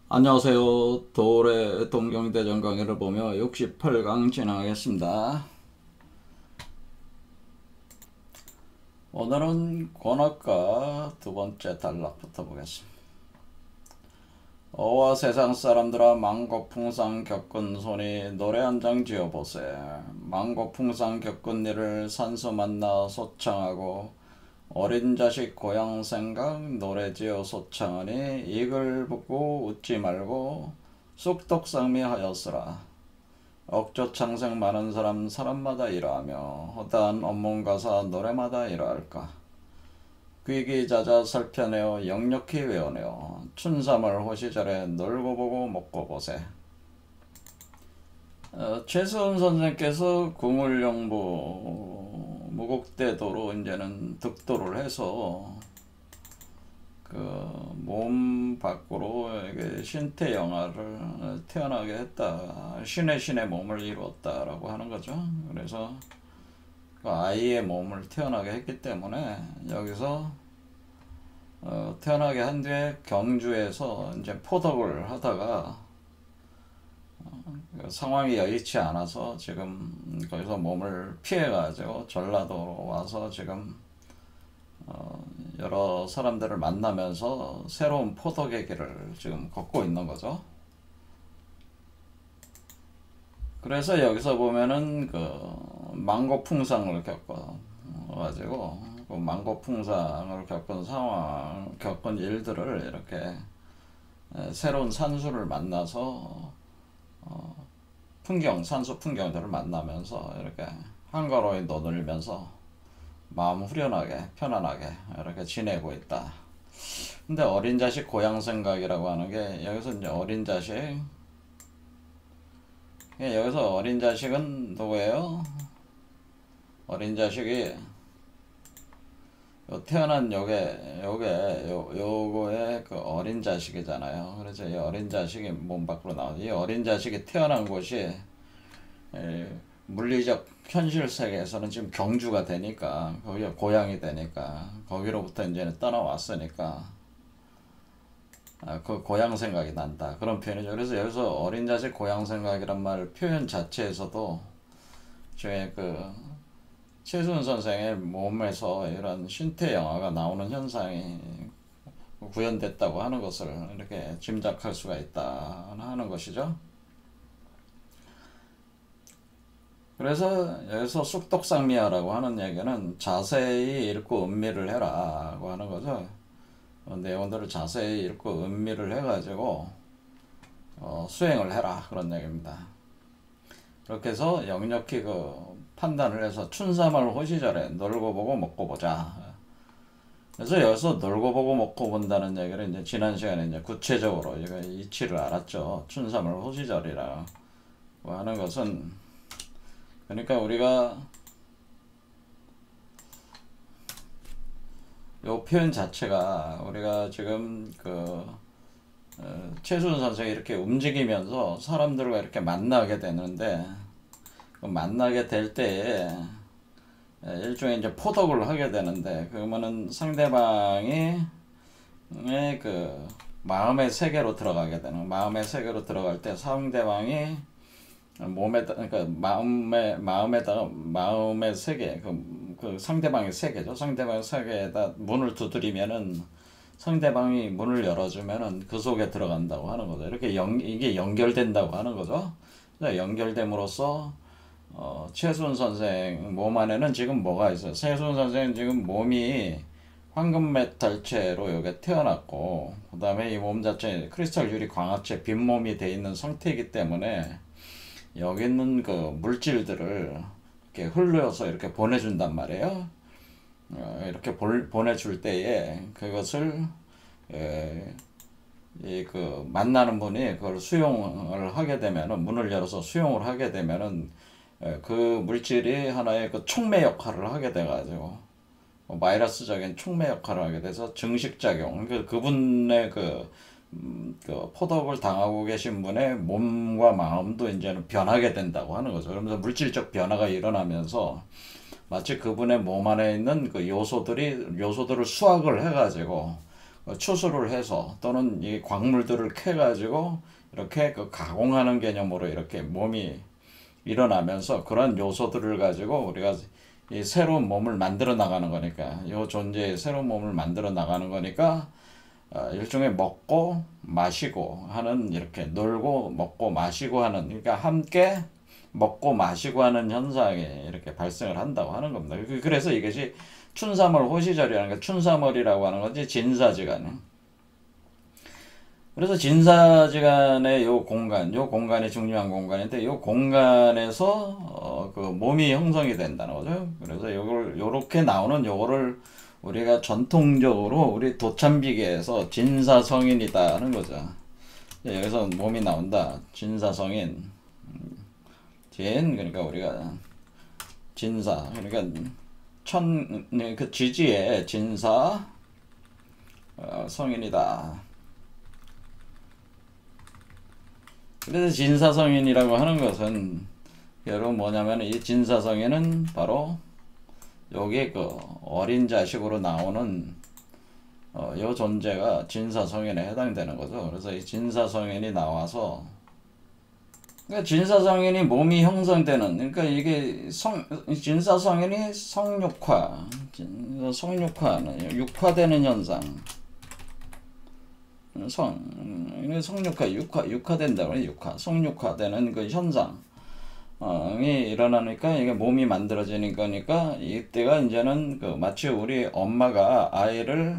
안녕하세요. 도울의 동경대전 강의를 보며 68강 진행하겠습니다. 오늘은 권학과 두 번째 단락부터 보겠습니다. 어와 세상 사람들아 망고풍상 겪은 소니 노래 한 장 지어보세. 망고풍상 겪은 일을 산소 만나 소창하고 어린 자식 고향 생각 노래 지어 소창하니 이글 붙고 웃지 말고 쑥덕상미 하였으라. 억조 창생 많은 사람 사람마다 이러하며 허다한 언문가사 노래마다 이러할까. 귀기자자 살펴내어 역력히 외워내어 춘삼월 호시절에 놀고 보고 먹고 보세. 최수원 선생께서 궁을영부 무국대도로 이제는 득도를 해서 그 몸 밖으로 신태영화를 태어나게 했다. 신의 몸을 이루었다라고 하는 거죠. 그래서 그 아이의 몸을 태어나게 했기 때문에 여기서 태어나게 한 뒤에 경주에서 이제 포덕을 하다가 상황이 여의치 않아서 지금 거기서 몸을 피해가지고 전라도로 와서 지금 여러 사람들을 만나면서 새로운 포덕의 길을 지금 걷고 있는 거죠. 그래서 여기서 보면은 그 망고풍상을 겪어가지고 그 망고풍상을 겪은 상황, 겪은 일들을 이렇게 새로운 산수를 만나서 산수 풍경들을 만나면서 이렇게 한가로이 노늘면서 마음 후련하게 편안하게 이렇게 지내고 있다. 근데 어린 자식 고향 생각이라고 하는 게 여기서 이제 어린 자식, 여기서 어린 자식은 누구예요? 어린 자식이 태어난 요거의 그 어린 자식이잖아요. 그래서 이 어린 자식이 몸 밖으로 나오죠. 이 어린 자식이 태어난 곳이 물리적 현실 세계에서는 지금 경주가 되니까 거기가 고향이 되니까 거기로부터 이제는 떠나왔으니까 그 고향 생각이 난다. 그런 표현이죠. 그래서 여기서 어린 자식 고향 생각이란 말 표현 자체에서도 저의 그 최순 선생의 몸에서 이런 신태 영화가 나오는 현상이 구현됐다고 하는 것을 이렇게 짐작할 수가 있다 하는 것이죠. 그래서 여기서 쑥덕상미하라고 하는 얘기는 자세히 읽고 음미를 해라고 하는 거죠. 내용들을 자세히 읽고 음미를 해가지고 수행을 해라 그런 얘기입니다. 그렇게 해서 역력히 그 판단을 해서 춘삼월 호시절에 놀고 보고 먹고 보자. 그래서 여기서 놀고 보고 먹고 본다는 얘기를 이제 지난 시간에 이제 구체적으로 이치를 알았죠. 춘삼월 호시절이라고 하는 것은 그러니까 우리가 요 표현 자체가 우리가 지금 그 최순 선생이 이렇게 움직이면서 사람들과 이렇게 만나게 되는데 그 만나게 될 때에 일종의 이제 포덕을 하게 되는데 그러면은 상대방이 그 마음의 세계로 들어가게 되는 마음의 세계로 들어갈 때 상대방이 그러니까 마음의 세계 그 상대방의 세계죠. 상대방의 세계에다 문을 두드리면은 상대방이 문을 열어주면은 그 속에 들어간다고 하는 거죠. 이렇게 이게 연결된다고 하는 거죠. 연결됨으로써 최순 선생 몸 안에는 지금 뭐가 있어요? 최순 선생은 지금 몸이 황금 메탈체로 여기 태어났고 그 다음에 이 몸 자체 크리스탈 유리 광합체 빈몸이 돼 있는 상태이기 때문에 여기 있는 그 물질들을 이렇게 흘려서 이렇게 보내준단 말이에요. 이렇게 보내줄 때에 그것을 그 만나는 분이 그걸 수용을 하게 되면은 문을 열어서 수용을 하게 되면은 그 물질이 하나의 그 촉매 역할을 하게 돼가지고 바이러스적인 촉매 역할을 하게 돼서 증식작용 그분의 그 포덕을 당하고 계신 분의 몸과 마음도 이제는 변하게 된다고 하는 거죠. 그러면서 물질적 변화가 일어나면서 마치 그분의 몸 안에 있는 그 요소들을 수확을 해가지고 추수를 해서 또는 이 광물들을 캐가지고 이렇게 그 가공하는 개념으로 이렇게 몸이 일어나면서 그런 요소들을 가지고 우리가 이 새로운 몸을 만들어 나가는 거니까 이 존재의 새로운 몸을 만들어 나가는 거니까 일종의 먹고 마시고 하는 이렇게 놀고 먹고 마시고 하는 그러니까 함께 먹고 마시고 하는 현상이 이렇게 발생을 한다고 하는 겁니다. 그래서 이것이 춘삼월 호시절이라는 게 춘삼월이라고 하는 거지 진사지간. 그래서 진사지간의 요 공간이 중요한 공간인데 요 공간에서 그 몸이 형성이 된다는 거죠. 그래서 요렇게 나오는 요거를 우리가 전통적으로 우리 도참비계에서 진사성인이다 하는 거죠. 여기서 몸이 나온다. 진사성인. 그러니까 우리가 진사 그러니까 그 지지의 진사 성인이다. 그래서 진사성인이라고 하는 것은 여러분 뭐냐면 이 진사성인은 바로 요게 그 어린 자식으로 나오는 요 존재가 진사성인에 해당되는 거죠. 그래서 이 진사성인이 나와서 그러니까 진사성인이 몸이 형성되는 그러니까 이게 진사성인이 성육화는 육화되는 현상. 육화된다고 그래. 성육화되는 그 현상이 일어나니까 이게 몸이 만들어지는 거니까 이때가 이제는 그 마치 우리 엄마가 아이를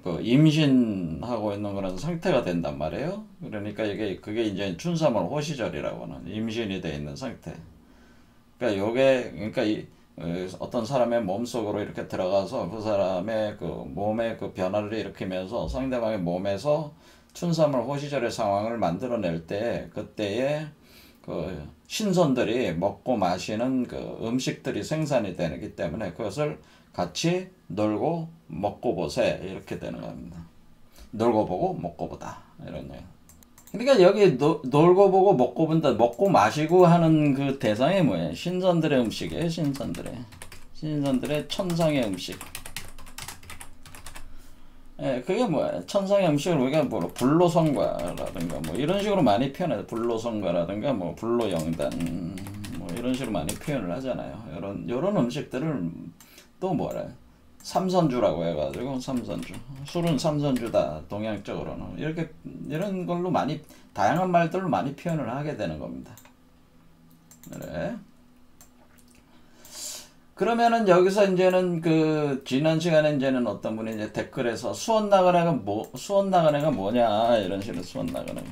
그 임신하고 있는 그런 상태가 된단 말이에요. 그러니까 그게 이제 춘삼월 호시절이라고 하는 임신이 돼 있는 상태. 그러니까 그러니까 어떤 사람의 몸속으로 이렇게 들어가서 그 사람의 그 몸의 그 변화를 일으키면서 상대방의 몸에서 춘삼월 호시절의 상황을 만들어낼 때 그때에 그 신선들이 먹고 마시는 그 음식들이 생산이 되기 때문에 그것을 같이 놀고 먹고 보세 이렇게 되는 겁니다. 놀고 보고 먹고 보다 이런 얘기. 그러니까 여기 놀고 보고 먹고 본다 먹고 마시고 하는 그 대상이 뭐예요? 신선들의 음식이에요. 신선들의 천상의 음식. 예, 그게 뭐야? 천상의 음식을 우리가 뭐 불로성과라든가 뭐 이런 식으로 많이 표현해요. 불로성과라든가 뭐 불로영단 뭐 이런 식으로 많이 표현을 하잖아요. 요런 음식들을 또 뭐래? 삼선주라고 해가지고 삼선주. 술은 삼선주다. 동양적으로는 이렇게 이런 걸로 많이 다양한 말들로 많이 표현을 하게 되는 겁니다. 그래. 그러면은 여기서 이제는 그 지난 시간에 이제는 어떤 분이 이제 댓글에서 수원 나가네가 뭐냐 이런 식으로 수원 나가네가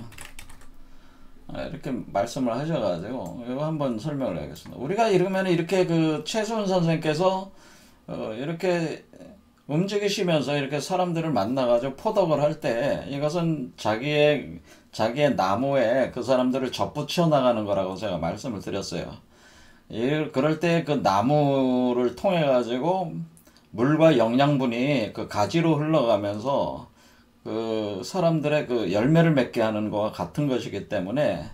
이렇게 말씀을 하셔가지고 이거 한번 설명을 해야겠습니다. 우리가 이러면 이렇게 그 최수훈 선생님께서 이렇게 움직이시면서 이렇게 사람들을 만나가지고 포덕을 할 때 이것은 자기의 나무에 그 사람들을 접붙여 나가는 거라고 제가 말씀을 드렸어요. 그럴 때 그 나무를 통해 가지고 물과 영양분이 그 가지로 흘러가면서 그 사람들의 그 열매를 맺게 하는 것과 같은 것이기 때문에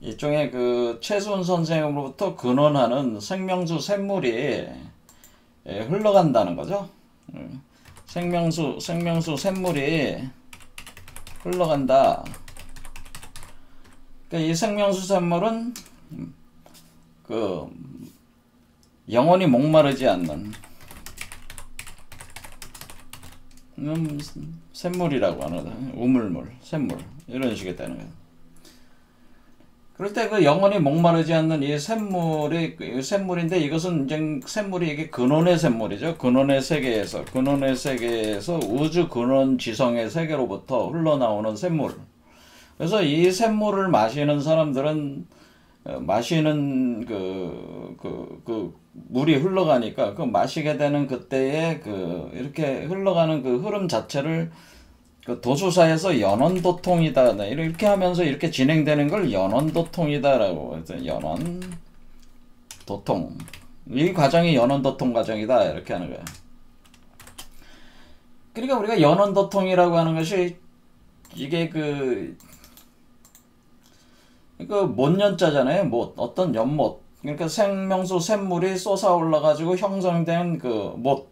일종의 그 최수훈 선생으로부터 근원하는 생명수 샘물이 흘러간다는 거죠. 생명수 샘물이 흘러간다. 그러니까 이 생명수 샘물은 그 영원히 목마르지 않는 샘물이라고 하는 우물물, 샘물 이런 식이 되는 거예요. 그럴 때 그 영원히 목마르지 않는 이 샘물인데 이것은 이제 샘물이 이게 근원의 샘물이죠. 근원의 세계에서 우주 근원 지성의 세계로부터 흘러나오는 샘물. 그래서 이 샘물을 마시는 사람들은 마시는 그 물이 흘러가니까 그 마시게 되는 그때에 그 이렇게 흘러가는 그 흐름 자체를 그 도수사에서 연원도통이다 이렇게 하면서 이렇게 진행되는 걸 연원도통이다라고 해서 연원도통 이 과정이 연원도통 과정이다 이렇게 하는 거야. 그러니까 우리가 연원도통이라고 하는 것이 이게 그 못연자잖아요. 못 어떤 연못 그러니까 생명수 샘물이 솟아올라 가지고 형성된 그 못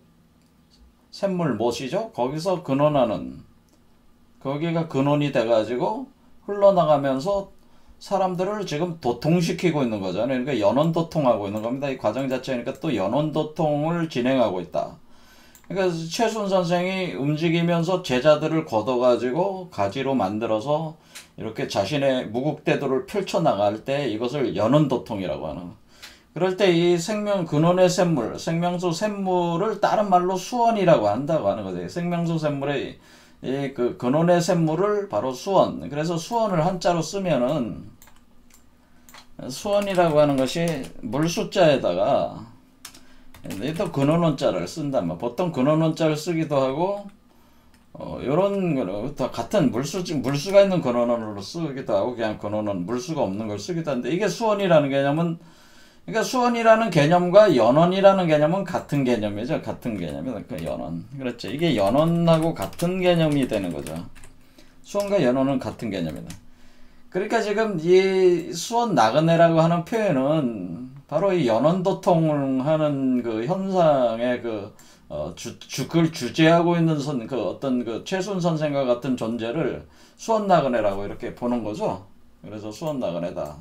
샘물 못이죠. 거기서 근원하는 거기가 근원이 돼가지고 흘러나가면서 사람들을 지금 도통시키고 있는 거잖아요. 그러니까 연원도통하고 있는 겁니다. 이 과정 자체니까 또 연원도통을 진행하고 있다. 그러니까 최순 선생이 움직이면서 제자들을 걷어가지고 가지로 만들어서 이렇게 자신의 무국대도를 펼쳐나갈 때 이것을 연원도통이라고 하는 거예요. 그럴 때 이 생명 근원의 샘물, 생명수 샘물을 다른 말로 수원이라고 한다고 하는 거죠. 생명수 샘물의 이 그 근원의 샘물을 바로 수원. 그래서 수원을 한자로 쓰면은 수원이라고 하는 것이 물숫자에다가 또 근원원자를 쓴단 말이야. 보통 근원원자를 쓰기도 하고 요런 거는 같은 물수가 있는 근원원으로 쓰기도 하고 그냥 근원원 물수가 없는 걸 쓰기도 하는데 이게 수원이라는 개념은 그러니까 수원이라는 개념과 연원이라는 개념은 같은 개념이죠. 같은 개념이죠. 그 연원. 그렇죠. 이게 연원하고 같은 개념이 되는 거죠. 수원과 연원은 같은 개념이다. 그러니까 지금 이 수원 나그네라고 하는 표현은 바로 이 연원도통을 하는 그 현상의 그걸 주재하고 있는 어떤 그 최순 선생과 같은 존재를 수원 나그네라고 이렇게 보는 거죠. 그래서 수원 나그네다.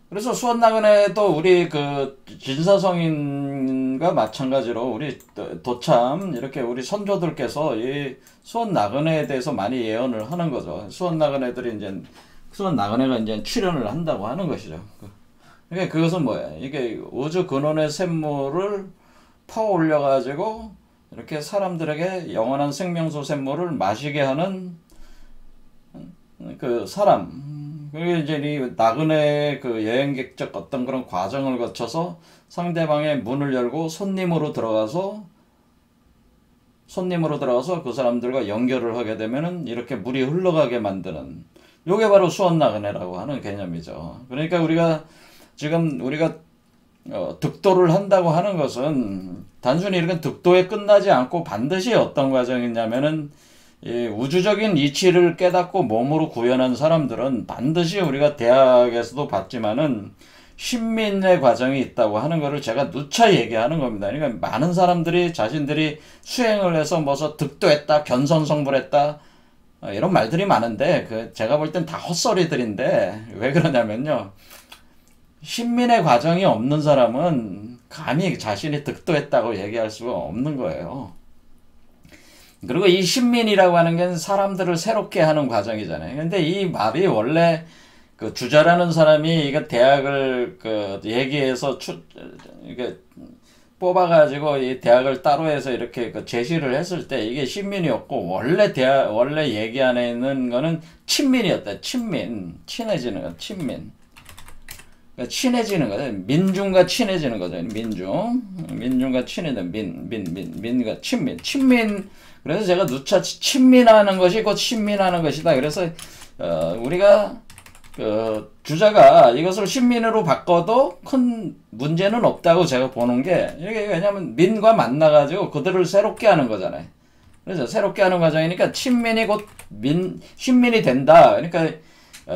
그래서 수원 나그네도 우리 그 진사성인과 마찬가지로 우리 도참 이렇게 우리 선조들께서 이 수원 나그네에 대해서 많이 예언을 하는 거죠. 수원 나그네들이 이제 수원 나그네가 이제 출현을 한다고 하는 것이죠. 그러니까 그것은 뭐야? 이게 우주 근원의 샘물을 퍼 올려 가지고 이렇게 사람들에게 영원한 생명수 샘물을 마시게 하는 그 사람. 그게 이제 이 나그네 그 여행객적 어떤 그런 과정을 거쳐서 상대방의 문을 열고 손님으로 들어가서 그 사람들과 연결을 하게 되면은 이렇게 물이 흘러가게 만드는 요게 바로 수원 나그네라고 하는 개념이죠. 그러니까 우리가 지금 득도를 한다고 하는 것은 단순히 이렇게 득도에 끝나지 않고 반드시 어떤 과정이냐면은 이 우주적인 이치를 깨닫고 몸으로 구현한 사람들은 반드시 우리가 대학에서도 봤지만은 신민의 과정이 있다고 하는 것을 제가 누차 얘기하는 겁니다. 그러니까 많은 사람들이 자신들이 수행을 해서 뭐서 득도했다, 견선성불했다 이런 말들이 많은데 제가 볼 땐 다 헛소리들인데 왜 그러냐면요. 신민의 과정이 없는 사람은 감히 자신이 득도했다고 얘기할 수가 없는 거예요. 그리고 이 신민이라고 하는 게 사람들을 새롭게 하는 과정이잖아요. 근데 이 말이 원래 그 주자라는 사람이 이거 대학을 그 얘기해서 이게 뽑아가지고 이 대학을 따로 해서 이렇게 그 제시를 했을 때 이게 신민이었고 원래 얘기 안에 있는 거는 친민이었다. 친해지는 거, 친민. 그러니까 친해지는 거죠. 민중과 친해지는 거죠. 민중과 친해지는 민과 친민. 그래서 제가 누차 친민하는 것이 곧 신민하는 것이다. 그래서 우리가 주자가 이것을 신민으로 바꿔도 큰 문제는 없다고 제가 보는 게 이게 왜냐하면 민과 만나가지고 그들을 새롭게 하는 거잖아요. 그래서 새롭게 하는 과정이니까 친민이 곧 신민이 된다. 그러니까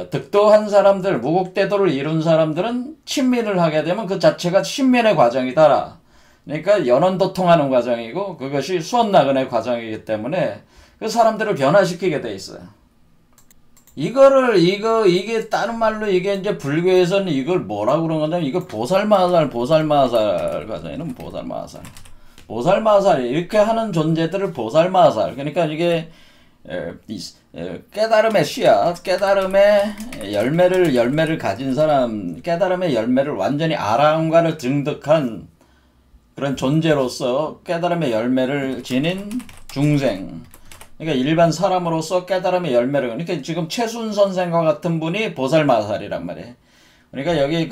득도한 사람들, 무국대도를 이룬 사람들은 친민을 하게 되면 그 자체가 신민의 과정이다. 그러니까 연원도통하는 과정이고 그것이 수원나그네 과정이기 때문에 그 사람들을 변화시키게 돼 있어요. 이게 다른 말로 이게 이제 불교에서는 이걸 뭐라고 그런 건데 이거 보살마살 과정에는 보살마살 이렇게 하는 존재들을 보살마살 그러니까 이게 깨달음의 씨앗, 깨달음의 열매를 가진 사람, 깨달음의 열매를 완전히 아라함과를 증득한 그런 존재로서 깨달음의 열매를 지닌 중생. 그러니까 일반 사람으로서 깨달음의 열매를, 그러니까 지금 최순 선생과 같은 분이 보살마살이란 말이에요. 그러니까 여기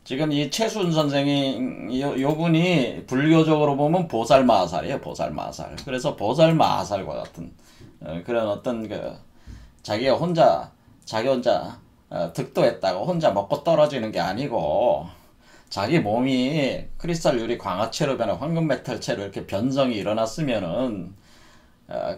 지금 이 최순 선생이, 요 분이 불교적으로 보면 보살마살이에요, 보살마살. 그래서 보살마살과 같은, 그런 어떤 자기 혼자 득도했다고 혼자 먹고 떨어지는 게 아니고, 자기 몸이 크리스탈 유리 광화체로 변한 황금 메탈체로 이렇게 변성이 일어났으면은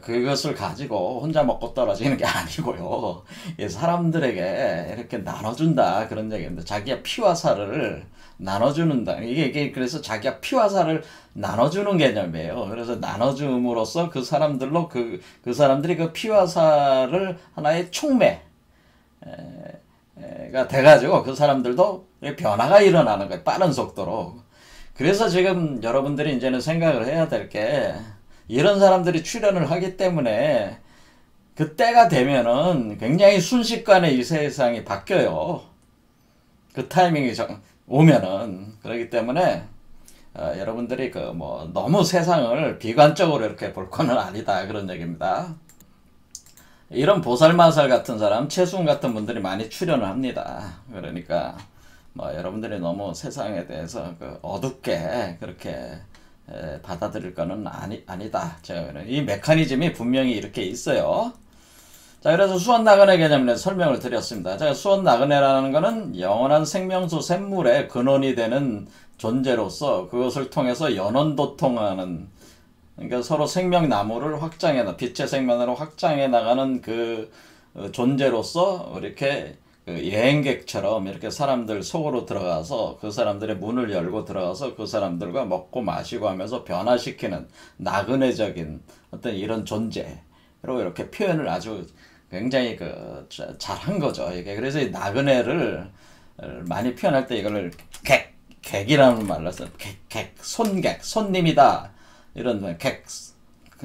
그것을 가지고 혼자 먹고 떨어지는 게 아니고요. 사람들에게 이렇게 나눠준다 그런 얘기입니다. 자기의 피와 살을 나눠주는다. 이게 그래서 자기가 피와 살을 나눠주는 개념이에요. 그래서 나눠줌으로써 그 사람들로 그 사람들이 그 피와 살을 하나의 촉매가 돼가지고 그 사람들도 변화가 일어나는 거예요. 빠른 속도로. 그래서 지금 여러분들이 이제는 생각을 해야 될 게 이런 사람들이 출연을 하기 때문에 그때가 되면은 굉장히 순식간에 이 세상이 바뀌어요. 그 타이밍이 오면은. 그렇기 때문에 여러분들이 너무 세상을 비관적으로 이렇게 볼 거는 아니다 그런 얘기입니다. 이런 보살마살 같은 사람, 최수훈 같은 분들이 많이 출연을 합니다. 그러니까 여러분들이 너무 세상에 대해서 어둡게 그렇게 받아들일 거는 아니다. 이 메커니즘이 분명히 이렇게 있어요. 자, 그래서 수원나그네 개념에 설명을 드렸습니다. 자, 수원나그네라는 것은 영원한 생명수 샘물의 근원이 되는 존재로서 그것을 통해서 연원도통하는, 그러니까 서로 생명나무를 빛의 생명으로 확장해 나가는 그 존재로서 이렇게 여행객처럼 이렇게 사람들 속으로 들어가서 그 사람들의 문을 열고 들어가서 그 사람들과 먹고 마시고 하면서 변화시키는 나그네적인 어떤 이런 존재로 이렇게 표현을 아주 굉장히 잘한 거죠. 이게 그래서 이 나그네를 많이 표현할 때 이거를 객이라는 말로 써요. 손객, 손님이다. 이런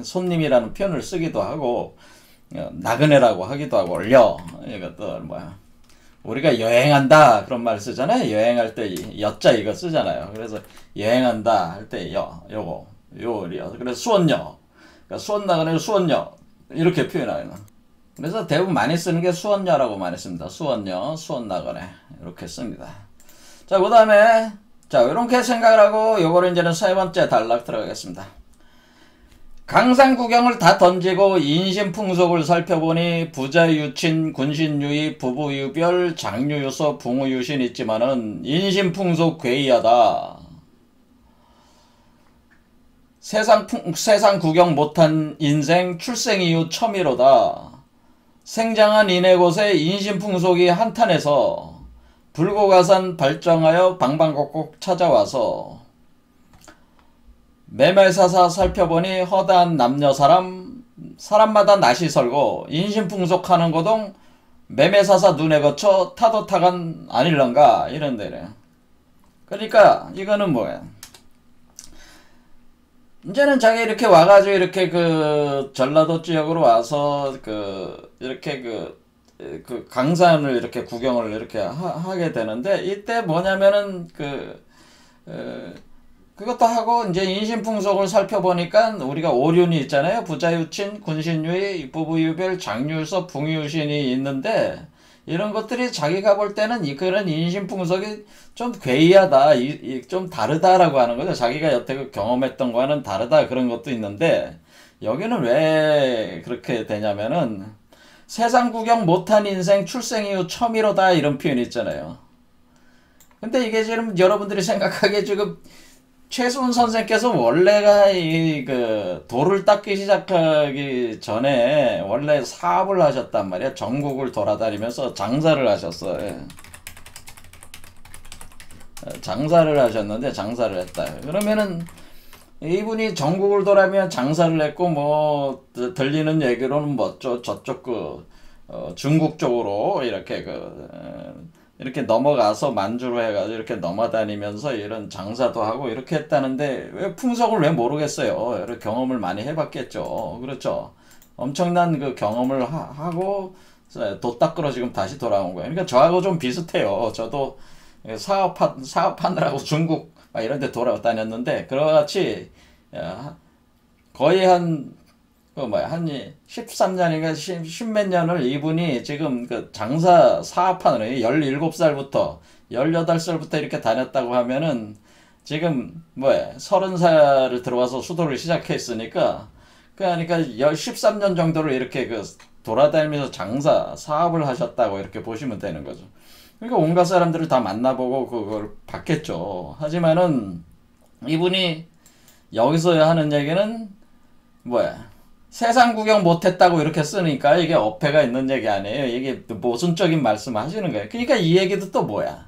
손님이라는 표현을 쓰기도 하고 나그네라고 하기도 하고 이것도 우리가 여행한다 그런 말 쓰잖아요. 여행할 때 여자 이거 쓰잖아요. 그래서 여행한다 할 때 요리요. 그래서 수원여, 그러니까 수원나그네 수원여 이렇게 표현해요. 그래서 대부분 많이 쓰는 게 수원여라고 많이 씁니다. 수원여, 수원나그네 이렇게 씁니다. 자, 그 다음에 이렇게 생각을 하고 요거를 이제는 세 번째 단락 들어가겠습니다. 강산 구경을 다 던지고 인신풍속을 살펴보니 부자유친, 군신유의, 부부유별, 장유유서, 붕우유신 있지만은 인신풍속 괴이하다. 세상 구경 못한 인생 출생 이후 처미로다. 생장한 이네 곳에 인신풍속이 한탄해서 불고가산 발정하여 방방곡곡 찾아와서 매매사사 살펴보니 허다한 남녀 사람마다 낯이 설고 인신풍속하는 고동 매매사사 눈에 거쳐 타도타간 아닐런가 이런 데래. 그러니까 이거는 뭐야? 이제는 자기 이렇게 와가지고 이렇게 전라도 지역으로 와서 이렇게 강산을 이렇게 구경을 이렇게 하게 되는데 이때 뭐냐면은 그것도 하고 이제 인신풍속을 살펴보니까 우리가 오륜이 있잖아요. 부자유친, 군신유의, 부부유별, 장유서, 붕유신이 있는데 이런 것들이 자기가 볼 때는 그런 인신풍속이 좀 괴이하다, 좀 다르다라고 하는 거죠. 자기가 여태 경험했던 거와는 다르다 그런 것도 있는데 여기는 왜 그렇게 되냐면은 세상 구경 못한 인생 출생 이후 처미로다 이런 표현이 있잖아요. 근데 이게 지금 여러분들이 생각하기에 지금 최수훈 선생께서 원래가 돌을 닦기 시작하기 전에 원래 사업을 하셨단 말이야. 전국을 돌아다니면서 장사를 하셨어요. 장사를 하셨는데 장사를 했다. 그러면은 이분이 전국을 돌아면 장사를 했고 들리는 얘기로는 저쪽 중국 쪽으로 이렇게 넘어가서 만주로 해가지고 이렇게 넘어다니면서 이런 장사도 하고 이렇게 했다는데 왜 풍속을 왜 모르겠어요? 이런 경험을 많이 해봤겠죠. 그렇죠. 엄청난 경험을 하고 도 닦으러 지금 다시 돌아온 거예요. 그러니까 저하고 좀 비슷해요. 저도 사업하느라고 중국 이런 데 돌아다녔는데 그러같이 거의 한 13년인가 10몇 년을 이분이 지금 장사 사업하는 17살부터 18살부터 이렇게 다녔다고 하면은 지금 30살을 들어와서 수도를 시작했으니까 그러니까 13년 정도를 이렇게 돌아다니면서 사업을 하셨다고 이렇게 보시면 되는 거죠. 그러니까 온갖 사람들을 다 만나보고 그걸 봤겠죠. 하지만은 이분이 여기서 하는 얘기는 세상 구경 못했다고 이렇게 쓰니까 이게 어폐가 있는 얘기 아니에요. 이게 모순적인 말씀을 하시는 거예요. 그러니까 이 얘기도 또 뭐야?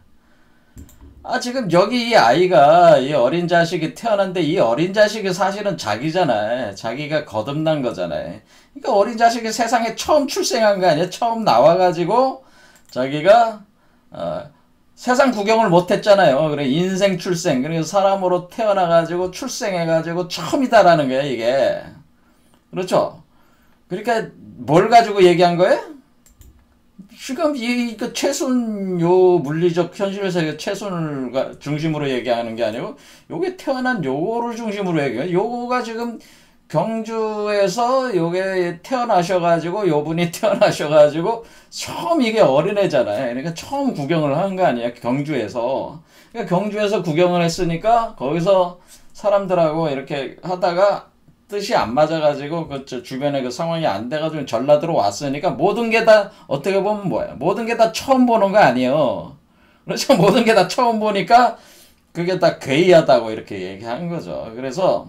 지금 여기 이 아이가, 이 어린 자식이 태어났는데 이 어린 자식이 사실은 자기잖아요. 자기가 거듭난 거잖아요. 그러니까 어린 자식이 세상에 처음 출생한 거 아니야? 처음 나와가지고 자기가 세상 구경을 못했잖아요. 그래 인생 출생, 그래서 사람으로 태어나가지고 출생해가지고 처음이다라는 거야 이게. 그렇죠? 그러니까 뭘 가지고 얘기한 거예요? 지금 그 최순 요 물리적 현실 세계 최순을 중심으로 얘기하는 게 아니고 요게 태어난 요거를 중심으로 얘기해요. 요거가 지금 경주에서 요게 태어나셔가지고 요분이 태어나셔가지고 처음 이게 어린애잖아요. 그러니까 처음 구경을 한 거 아니야 경주에서. 그러니까 경주에서 구경을 했으니까 거기서 사람들하고 이렇게 하다가 뜻이 안 맞아가지고 그 주변에 그 상황이 안 돼가지고 전라도로 왔으니까 모든 게 다 어떻게 보면 뭐야? 모든 게 다 처음 보는 거 아니에요. 그렇죠? 모든 게 다 처음 보니까 그게 다 괴이하다고 이렇게 얘기한 거죠. 그래서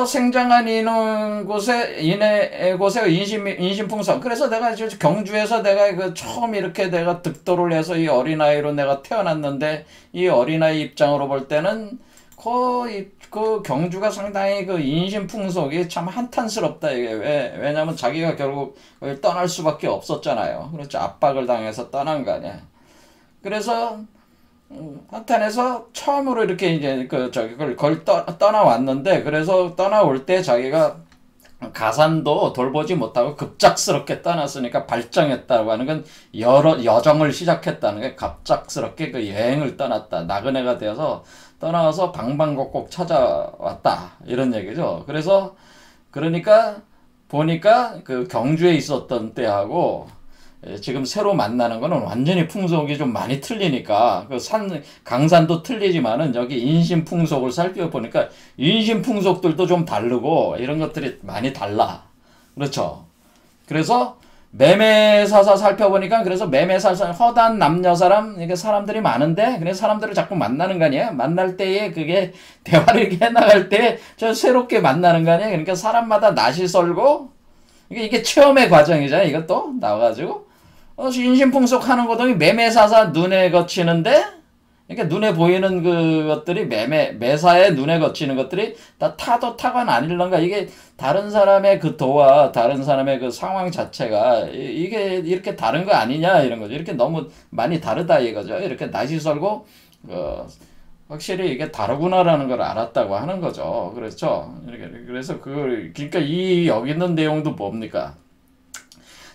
생장한 이는 곳에 인신풍성. 그래서 내가 이제 경주에서 내가 그 처음 이렇게 내가 득도를 해서 이 어린아이로 내가 태어났는데 이 어린아이 입장으로 볼 때는 그 경주가 상당히 그 인신풍속이 참 한탄스럽다 이게. 왜냐면 자기가 결국 떠날 수밖에 없었잖아요. 그렇죠. 압박을 당해서 떠난 거 아니야. 그래서 한탄에서 처음으로 이렇게 이제 그걸 떠나왔는데, 그래서 떠나올 때 자기가 가산도 돌보지 못하고 급작스럽게 떠났으니까 발정했다고 하는 건 여정을 시작했다는 게 갑작스럽게 그 여행을 떠났다. 나그네가 되어서 떠나와서 방방곡곡 찾아왔다. 이런 얘기죠. 그러니까 보니까 그 경주에 있었던 때하고 지금 새로 만나는 거는 완전히 풍속이 좀 많이 틀리니까 강산도 틀리지만은 여기 인신풍속을 살펴보니까 인신풍속들도 좀 다르고 이런 것들이 많이 달라. 그렇죠. 그래서 매매사사 살펴보니까 그래서 매매사사 허단 남녀 사람 이게 사람들이 많은데 그래서 사람들을 자꾸 만나는 거 아니야? 만날 때에 그게 대화를 해나갈 때 저 새롭게 만나는 거 아니야? 그러니까 사람마다 낯이 설고 이게 체험의 과정이잖아. 이것도 나와가지고 인신풍속 하는 거동이 매매사사 눈에 거치는데, 그러니까 눈에 보이는 그것들이 매사에 눈에 거치는 것들이 다 타도 타관 아닐런가. 이게 다른 사람의 그 도와 다른 사람의 그 상황 자체가 이게 이렇게 다른 거 아니냐 이런 거죠. 이렇게 너무 많이 다르다 이거죠. 이렇게 낯이 설고 확실히 이게 다르구나라는 걸 알았다고 하는 거죠. 그렇죠. 그래서 그러니까 여기 있는 내용도 뭡니까?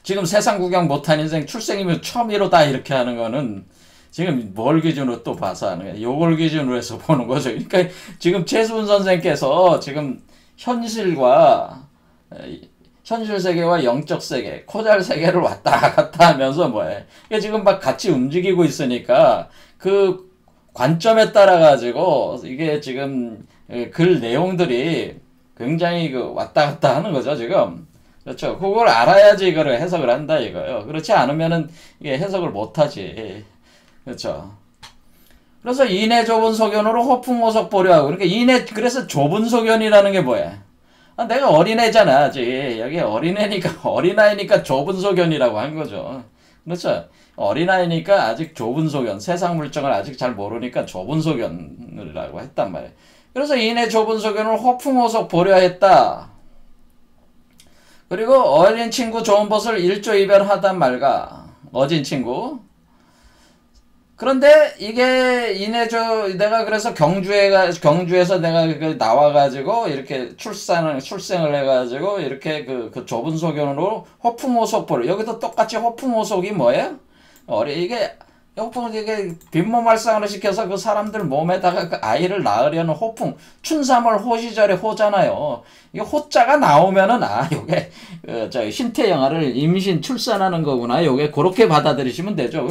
지금 세상 구경 못한 인생 출생이면 처음이로다 이렇게 하는 거는 지금 뭘 기준으로 또 봐서 하는 거야? 요걸 기준으로 해서 보는 거죠. 그러니까 지금 최수훈 선생께서 지금 현실 세계와 영적 세계, 코잘 세계를 왔다 갔다 하면서 뭐해? 지금 막 같이 움직이고 있으니까 그 관점에 따라 가지고 이게 지금 글 내용들이 굉장히 왔다 갔다 하는 거죠, 지금. 그렇죠. 그걸 알아야지 이거를 해석을 한다 이거예요. 그렇지 않으면은 이게 해석을 못 하지. 그렇죠. 그래서 인해 좁은 소견으로 호풍호석 보려하고. 그러니까 그래서 좁은 소견이라는 게 뭐야? 내가 어린애잖아, 아직. 여기 어린아이니까 좁은 소견이라고 한 거죠. 그렇죠. 어린아이니까 아직 좁은 소견, 세상 물정을 아직 잘 모르니까 좁은 소견이라고 했단 말이에요. 그래서 인해 좁은 소견을 호풍호석 보려 했다. 그리고 어린 친구 좋은 벗을 일조이별하단 말가. 어진 친구. 그런데 이게 내가 그래서 경주에서 내가 나와가지고 이렇게 출생을 해가지고 이렇게 그 좁은 소견으로 호풍호석 보려. 여기도 똑같이 호풍호석이 뭐예요? 이게 빈몸 활상을 시켜서 그 사람들 몸에다가 그 아이를 낳으려는 호풍, 춘삼월 호시절의 호잖아요. 이 호자가 나오면은 요게 신태 영화를 임신 출산하는 거구나. 요게 그렇게 받아들이시면 되죠.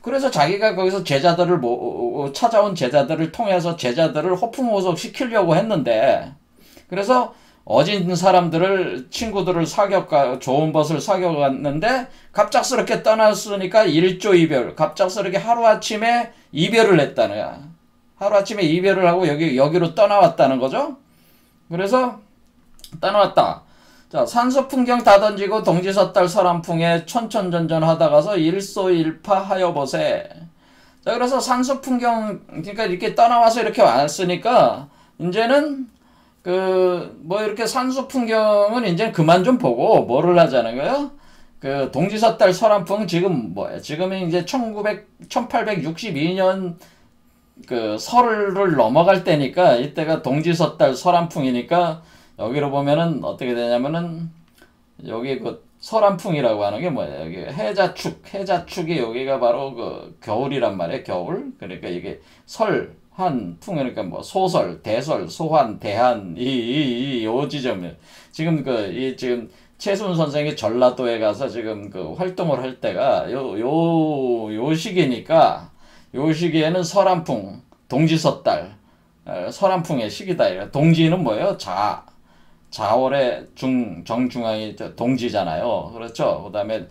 그래서 자기가 거기서 찾아온 제자들을 통해서 제자들을 호풍호석 시키려고 했는데, 그래서 어진 친구들을 좋은 벗을 사귀어갔는데, 갑작스럽게 떠났으니까 일조이별, 갑작스럽게 하루아침에 이별을 했다는 거야. 하루아침에 이별을 하고 여기로 떠나왔다는 거죠. 그래서 떠나왔다. 자, 산소 풍경 다 던지고 동지섣달 설한풍에 천천전전 하다가서 일소일파 하여 보세. 자, 그래서 산소 풍경, 그러니까 이렇게 떠나와서 이렇게 왔으니까, 이제는, 뭐, 이렇게 산소 풍경은 이제 그만 좀 보고, 뭐를 하자는 거예요? 동지섣달 설한풍, 지금 뭐예요? 지금은 이제 1862년, 설을 넘어갈 때니까, 이때가 동지섣달 설한풍이니까, 여기로 보면은 어떻게 되냐면은 여기 설한풍이라고 하는 게 뭐예요? 여기 해자축이 여기가 바로 겨울이란 말이에요. 겨울. 그러니까 이게 설, 한, 풍, 그러니까 뭐 소설, 대설, 소환, 대한 요 지점이에요. 지금 지금 최순 선생이 전라도에 가서 지금 활동을 할 때가 요 시기니까 요 시기에는 설한풍, 동지섣달, 설한풍의 시기다. 동지는 뭐예요? 자월의 정중앙이 동지잖아요. 그렇죠? 그 다음에,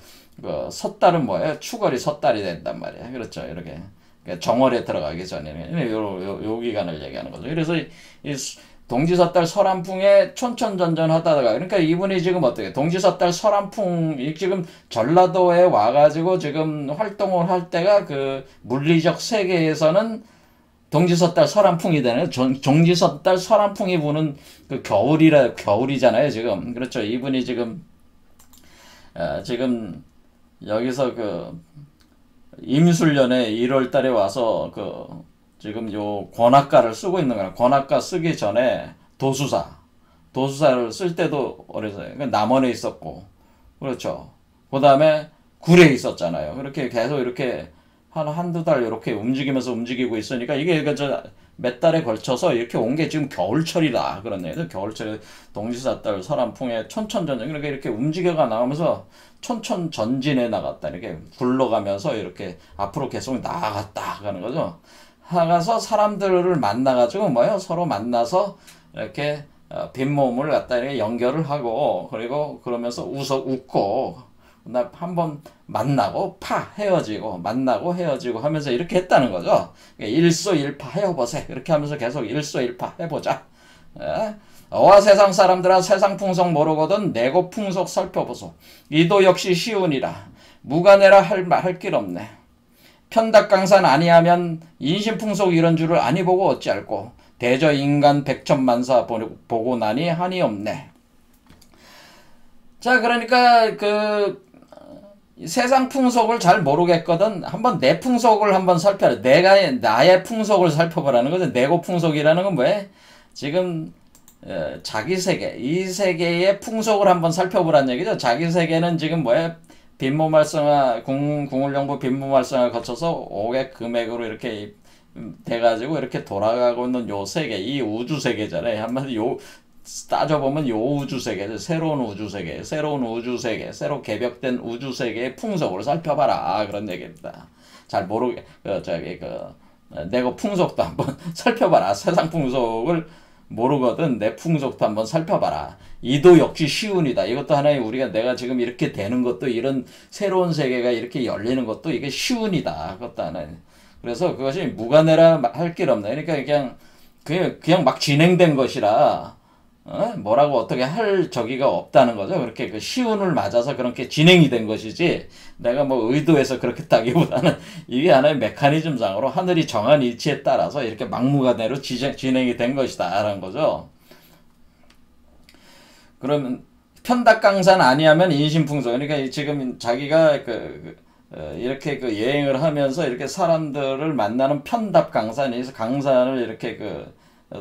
섣달은 뭐예요? 추월이 섣달이 된단 말이에요. 그렇죠? 이렇게. 정월에 들어가기 전에는, 요 기간을 얘기하는 거죠. 그래서, 이 동지섣달 설한풍에 촌촌전전 하다가, 그러니까 이분이 지금 어떻게, 동지섣달 설한풍, 지금 전라도에 와가지고 지금 활동을 할 때가 물리적 세계에서는 동지섣달 설한풍이 되는 동지섣달 설한풍이 부는 겨울이잖아요 지금. 그렇죠. 이분이 지금 지금 여기서 임술년에 1월달에 와서 지금 요 권학가를 쓰고 있는 거야. 권학가 쓰기 전에 도수사를 쓸 때도 어려서요. 남원에 있었고, 그렇죠. 그 다음에 굴에 있었잖아요. 그렇게 계속 이렇게 한두 달 이렇게 움직이고 있으니까 이게 몇 달에 걸쳐서 이렇게 온 게 지금 겨울철이다. 그런 얘기죠. 겨울철에 동지삿달 설한풍에 촌천전전, 그러니까 이렇게 움직여가 나가면서 촌천전진해 나갔다. 이렇게 굴러가면서 이렇게 앞으로 계속 나아갔다. 하는 거죠. 나가서 사람들을 만나가지고 서로 만나서 이렇게 빈몸을 갖다 이렇게 연결을 하고, 그리고 그러면서 웃고, 한번 만나고 헤어지고 만나고 헤어지고 하면서 이렇게 했다는 거죠. 일소일파 해보세. 이렇게 하면서 계속 일소일파 해보자. 어와 세상 사람들아 세상 풍속 모르거든 내고 풍속 살펴보소. 이도 역시 시운이라. 무관해라 할 길 없네. 편닥강산 아니하면 인신풍속 이런 줄을 아니 보고 어찌할꼬. 대저 인간 백천만사 보고 나니 한이 없네. 자, 그러니까 세상 풍속을 잘 모르겠거든. 한번 내 풍속을 한번 살펴라. 나의 풍속을 살펴보라는 거죠. 내고 풍속이라는 건 뭐예요? 지금 자기 세계, 이 세계의 풍속을 한번 살펴보라는 얘기죠. 자기 세계는 지금 뭐예요? 빈몸 활성화, 궁울령부 빈몸 활성화 거쳐서 5개 금액으로 이렇게 돼가지고 이렇게 돌아가고 있는 요 세계, 이 우주 세계잖아요. 한마디로 따져보면 요 우주세계, 새로운 우주세계, 새로 개벽된 우주세계의 풍속을 살펴봐라. 그런 얘기입니다. 잘 모르게, 내가 풍속도 한번 살펴봐라. 세상 풍속을 모르거든. 내 풍속도 한번 살펴봐라. 이도 역시 시운이다. 이것도 하나의 내가 지금 이렇게 되는 것도, 이런 새로운 세계가 이렇게 열리는 것도 이게 시운이다. 그것도 하나의. 그래서 그것이 무관해라 할 길 없네. 그러니까 그냥 막 진행된 것이라, 뭐라고 어떻게 할 저기가 없다는 거죠. 그렇게 시운을 맞아서 그렇게 진행이 된 것이지, 내가 뭐 의도해서 그렇게 따기보다는 이게 하나의 메커니즘상으로 하늘이 정한 이치에 따라서 이렇게 막무가내로 진행이 된 것이다. 라는 거죠. 그러면 편닥강산 아니하면 인신풍속. 그러니까 지금 자기가 이렇게 여행을 하면서 이렇게 사람들을 만나는 편답강산에서 강산을 이렇게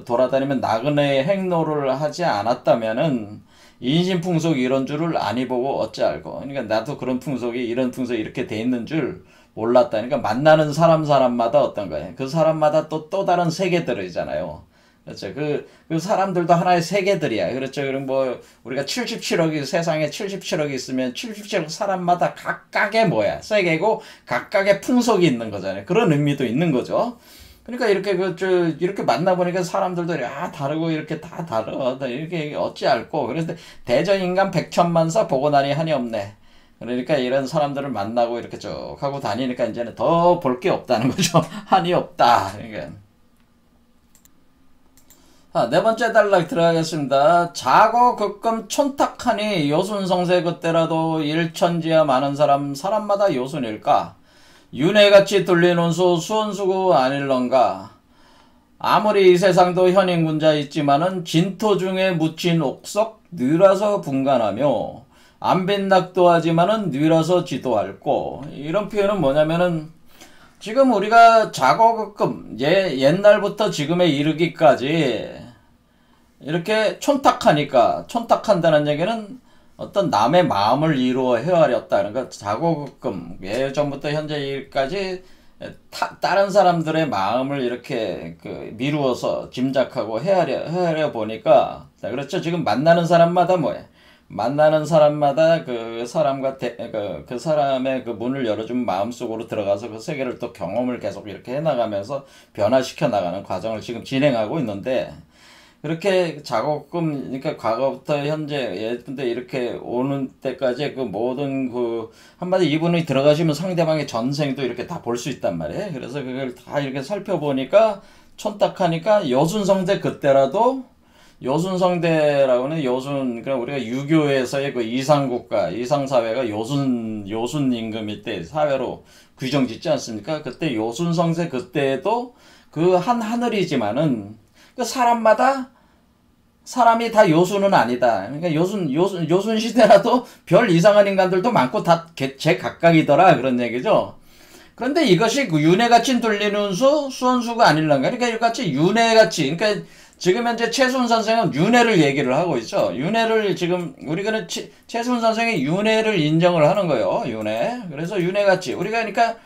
돌아다니면 나그네의 행로를 하지 않았다면은 인신풍속이 이런 줄을 아니 보고 어찌 알고. 그러니까 나도 이런 풍속이 이렇게 돼 있는 줄 몰랐다. 그러니까 만나는 사람마다 어떤 거예요? 그 사람마다 또 다른 세계들이잖아요. 그렇죠. 그 사람들도 하나의 세계들이야. 그렇죠. 그럼 뭐 우리가 77억이 세상에 77억이 있으면 77억 사람마다 각각의 세계고 각각의 풍속이 있는 거잖아요. 그런 의미도 있는 거죠. 그러니까 이렇게 만나보니까 사람들도 다르고 이렇게 다 다르다. 이렇게 어찌 알고. 그래서 대저인간 백천만사 보고 나니 한이 없네. 그러니까 이런 사람들을 만나고 이렇게 쭉 하고 다니니까 이제는 더 볼 게 없다는 거죠. 한이 없다. 그러니까. 자, 네 번째 단락 들어가겠습니다. 자고 극금 촌탁하니 요순성세 그때라도 일천지야 많은 사람마다 요순일까? 윤회같이 돌리는 수 수원수구 아닐런가? 아무리 이 세상도 현인군자 있지만은 진토 중에 묻힌 옥석 뉘라서 분간하며 안빈낙도하지만은 뉘라서 지도할꼬. 이런 표현은 뭐냐면은 지금 우리가 자고극금 옛날부터 지금에 이르기까지 이렇게 촌탁하니까, 촌탁한다는 얘기는 어떤 남의 마음을 이루어 헤아렸다. 그러니까 자고극금 예전부터 현재까지 다른 사람들의 마음을 이렇게 미루어서 짐작하고 헤아려 보니까, 자, 그렇죠. 지금 만나는 사람마다 뭐예요? 만나는 사람마다 그 사람과 그 사람의 그 문을 열어주면 마음속으로 들어가서 그 세계를 또 경험을 계속 이렇게 해나가면서 변화시켜 나가는 과정을 지금 진행하고 있는데, 그렇게 작업금, 그러니까 과거부터 현재 예컨대 이렇게 오는 때까지 그 모든 한마디 이분이 들어가시면 상대방의 전생도 이렇게 다 볼 수 있단 말이에요. 그래서 그걸 다 이렇게 살펴보니까 촌딱하니까 여순성대 그때라도, 여순성대라고는 그러니까 우리가 유교에서의 그 이상국가, 이상사회가 요순 임금일 때 사회로 규정 짓지 않습니까? 그때 여순성세 그때도 그 한 하늘이지만은 그 사람이 다 요순은 아니다. 그러니까 요순 시대라도 별 이상한 인간들도 많고 다 제각각이더라. 그런 얘기죠. 그런데 이것이 그 윤회같이 돌리는 수원수가 아닐런가. 그러니까 이같이 윤회같이, 그러니까 지금 현재 최순 선생은 윤회를 얘기를 하고 있죠. 윤회를 지금 우리가 최순 선생의 윤회를 인정을 하는 거예요. 윤회. 그래서 윤회같이 우리가 그러니까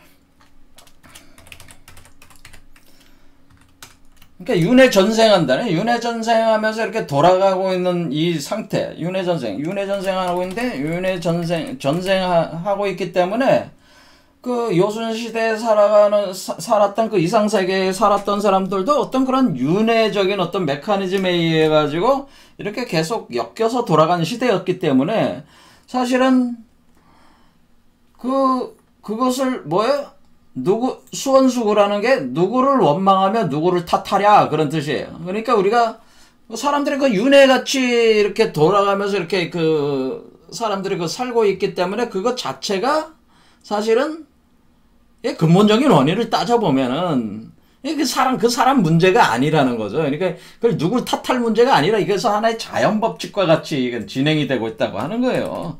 윤회 전생한다네. 윤회 전생하면서 이렇게 돌아가고 있는 이 상태, 윤회 전생하고 있는데 윤회 전생하고 있기 때문에 그 요순시대에 살았던 그 이상세계에 살았던 사람들도 어떤 그런 윤회적인 어떤 메커니즘에 의해 가지고 이렇게 계속 엮여서 돌아가는 시대였기 때문에 사실은 그것을 뭐예요? 수원수구라는 게 누구를 원망하며 누구를 탓하랴 그런 뜻이에요. 그러니까 우리가 사람들이 그 윤회같이 이렇게 돌아가면서 이렇게 사람들이 살고 있기 때문에 그것 자체가 사실은 근본적인 원인을 따져보면은 그 사람 문제가 아니라는 거죠. 그러니까 그걸 누굴 탓할 문제가 아니라 이것은 하나의 자연법칙과 같이 이건 진행이 되고 있다고 하는 거예요.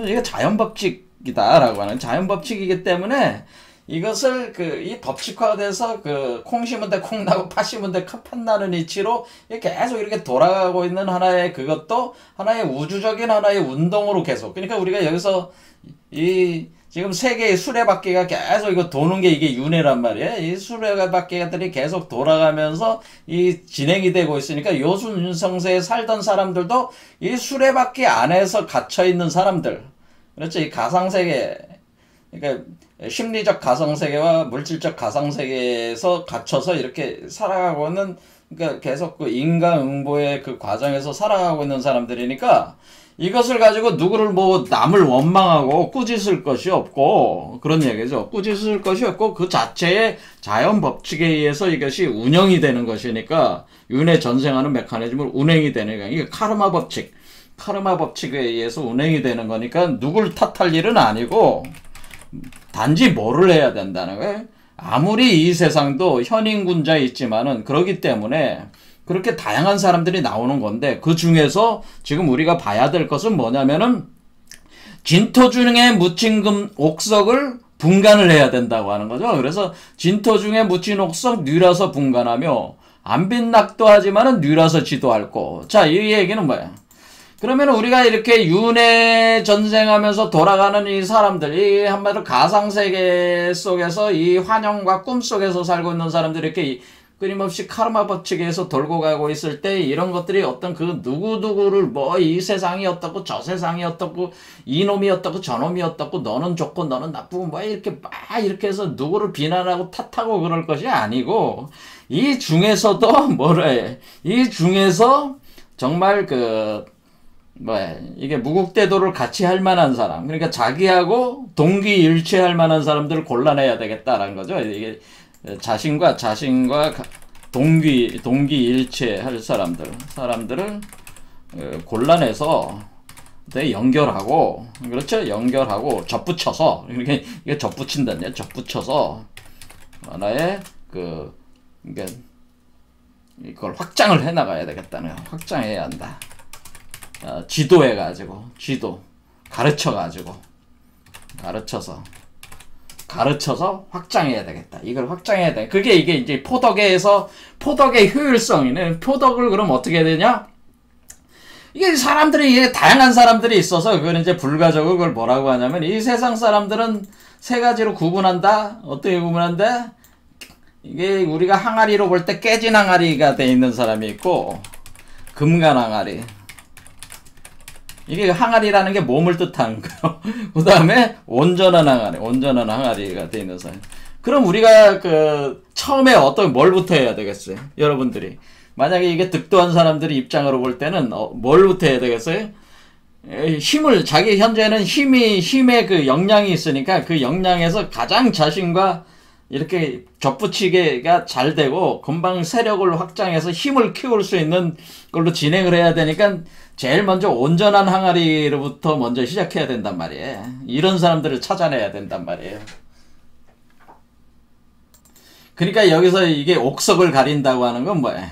이게 자연법칙이다라고 하는 자연법칙이기 때문에 이것을 이 법칙화돼서 콩 심은 데 콩 나고 팥 심은 데 팥 나는 이치로 계속 이렇게 돌아가고 있는 하나의 그것도 하나의 우주적인 하나의 운동으로 계속. 그러니까 우리가 여기서 지금 세계의 수레바퀴가 계속 이거 도는 게 이게 윤회란 말이에요. 이 수레바퀴들이 계속 돌아가면서 진행이 되고 있으니까 요순성세에 살던 사람들도 이 수레바퀴 안에서 갇혀 있는 사람들. 그렇죠. 이 가상세계, 그러니까 심리적 가상세계와 물질적 가상세계에서 갇혀서 이렇게 살아가고 있는, 그러니까 계속 인과응보의 과정에서 살아가고 있는 사람들이니까 이것을 가지고 누구를 남을 원망하고 꾸짖을 것이 없고 그런 얘기죠. 꾸짖을 것이 없고 그 자체의 자연 법칙에 의해서 이것이 운영이 되는 것이니까 윤회 전생하는 메커니즘을 운행이 되는 거니까 이게 카르마 법칙에 의해서 운행이 되는 거니까 누굴 탓할 일은 아니고 단지 뭐를 해야 된다는 거예요. 아무리 이 세상도 현인군자 있지만은 그러기 때문에 그렇게 다양한 사람들이 나오는 건데 그 중에서 지금 우리가 봐야 될 것은 뭐냐면은 진토 중에 묻힌 옥석을 분간을 해야 된다고 하는 거죠. 그래서 진토 중에 묻힌 옥석 뉘라서 분간하며 안빈낙도 하지만은 뉘라서 지도할꼬. 자, 이 얘기는 뭐야? 그러면 우리가 이렇게 윤회 전생하면서 돌아가는 이 사람들, 한마디로 가상세계 속에서 이 환영과 꿈 속에서 살고 있는 사람들이 이렇게 끊임없이 카르마 법칙에서 돌고 가고 있을 때 이런 것들이 어떤 누구누구를 이 세상이 어떻고 저 세상이 어떻고 이놈이 어떻고 저놈이 어떻고 너는 좋고 너는 나쁘고 이렇게 해서 누구를 비난하고 탓하고 그럴 것이 아니고 이 중에서도 이 중에서 정말 이게 무국대도를 같이 할 만한 사람, 그러니까 자기하고 동기일치할 만한 사람들을 골라내야 되겠다라는 거죠. 이게 자신과 동기일체 할 사람들을 골라내서 연결하고, 그렇죠? 연결하고 접붙여서, 이게 접붙인다냐? 접붙여서 하나의 이걸 확장을 해 나가야 되겠다는 거야. 확장해야 한다. 지도해가지고, 가르쳐서 확장해야 되겠다. 이걸 확장해야 돼. 이게 이제 포덕의 효율성이네. 포덕을 그럼 어떻게 해야 되냐? 이게 다양한 사람들이 있어서, 그걸 이제 불가적으로 그걸 뭐라고 하냐면, 이 세상 사람들은 세 가지로 구분한다? 어떻게 구분한다? 이게 우리가 항아리로 볼 때 깨진 항아리가 돼 있는 사람이 있고, 금간 항아리. 이게 항아리라는 게 몸을 뜻하는 거예요. 그 다음에 온전한 항아리가 돼 있는 사람. 그럼 우리가 처음에 뭘부터 해야 되겠어요? 여러분들이. 만약에 이게 득도한 사람들이 입장으로 볼 때는 뭘부터 해야 되겠어요? 자기 현재는 힘의 역량이 있으니까 그 역량에서 가장 자신과 이렇게 접붙이기가 잘 되고 금방 세력을 확장해서 힘을 키울 수 있는 걸로 진행을 해야 되니까 제일 먼저 온전한 항아리로부터 먼저 시작해야 된단 말이에요. 이런 사람들을 찾아내야 된단 말이에요. 그러니까 여기서 이게 옥석을 가린다고 하는 건 뭐예요?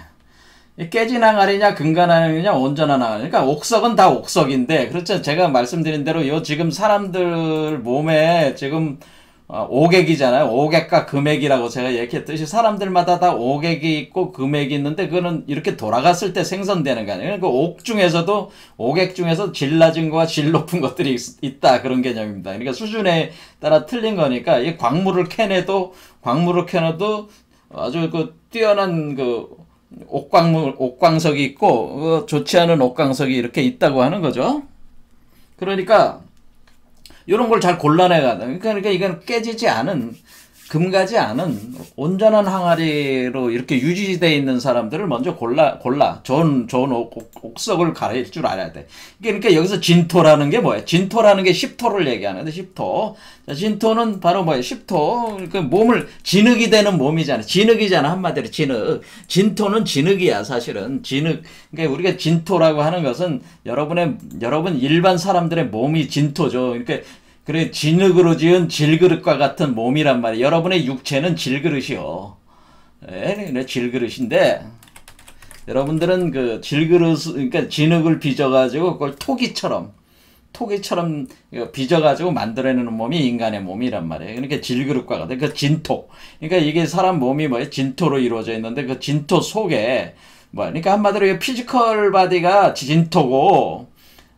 깨진 항아리냐, 금간 항아리냐, 온전한 항아리. 그러니까 옥석은 다 옥석인데, 그렇죠? 제가 말씀드린 대로 지금 사람들 몸에 지금 오객이잖아요. 오객과 금액이라고 제가 얘기했듯이 사람들마다 다 오객이 있고 금액이 있는데 그거는 이렇게 돌아갔을 때 생성되는 거 아니에요. 그 오객 중에서 질 낮은 거와 질 높은 것들이 있다. 그런 개념입니다. 그러니까 수준에 따라 틀린 거니까 이 광물을 캐내도 아주 뛰어난 옥광석이 있고 좋지 않은 옥광석이 이렇게 있다고 하는 거죠. 그러니까 이런 걸 잘 골라내야 돼. 그러니까 이건 깨지지 않은, 금가지 않은 온전한 항아리로 이렇게 유지되어 있는 사람들을 먼저 골라. 좋은 옥석을 가릴 줄 알아야 돼. 그러니까 여기서 진토라는 게 뭐야? 진토라는 게 십토를 얘기하는데, 십토. 자, 진토는 바로 뭐야? 십토. 그 몸을, 진흙이 되는 몸이잖아. 진흙이잖아, 한마디로 진흙. 진토는 진흙이야, 사실은. 진흙. 그러니까 우리가 진토라고 하는 것은 여러분 일반 사람들의 몸이 진토죠. 그러니까 그래, 진흙으로 지은 질그릇과 같은 몸이란 말이에요. 여러분의 육체는 질그릇이요. 네, 질그릇인데, 여러분들은 그러니까 진흙을 빚어가지고, 그걸 토기처럼 빚어가지고 만들어내는 몸이 인간의 몸이란 말이에요. 그러니까 질그릇과 같은, 진토. 그러니까 이게 사람 몸이 뭐예요? 진토로 이루어져 있는데, 그 진토 속에, 그러니까 한마디로 피지컬 바디가 진토고,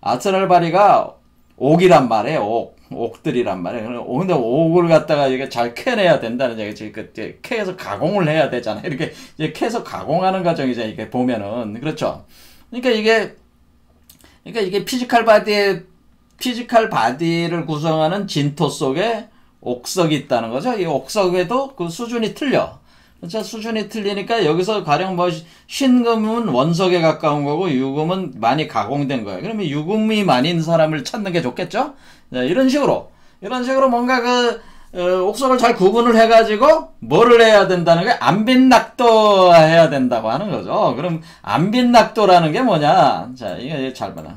아스트랄 바디가 옥이란 말이에요, 옥들이란 말이에요. 근데 옥을 갖다가 이게 잘 캐내야 된다는 얘기지. 캐서 가공을 해야 되잖아요. 이렇게 이제 캐서 가공하는 과정이죠. 이게 보면은. 그렇죠. 그러니까 이게 피지컬 바디를 구성하는 진토 속에 옥석이 있다는 거죠. 이 옥석에도 그 수준이 틀려. 그렇죠? 수준이 틀리니까 여기서 가령 신금은 원석에 가까운 거고 유금은 많이 가공된 거예요. 그러면 유금이 많은 사람을 찾는 게 좋겠죠? 자, 이런 식으로 뭔가 옥석을 잘 구분을 해가지고 뭐를 해야 된다는 게 안빈낙도 해야 된다고 하는 거죠. 그럼 안빈낙도라는 게 뭐냐? 자, 이거 잘 봐라.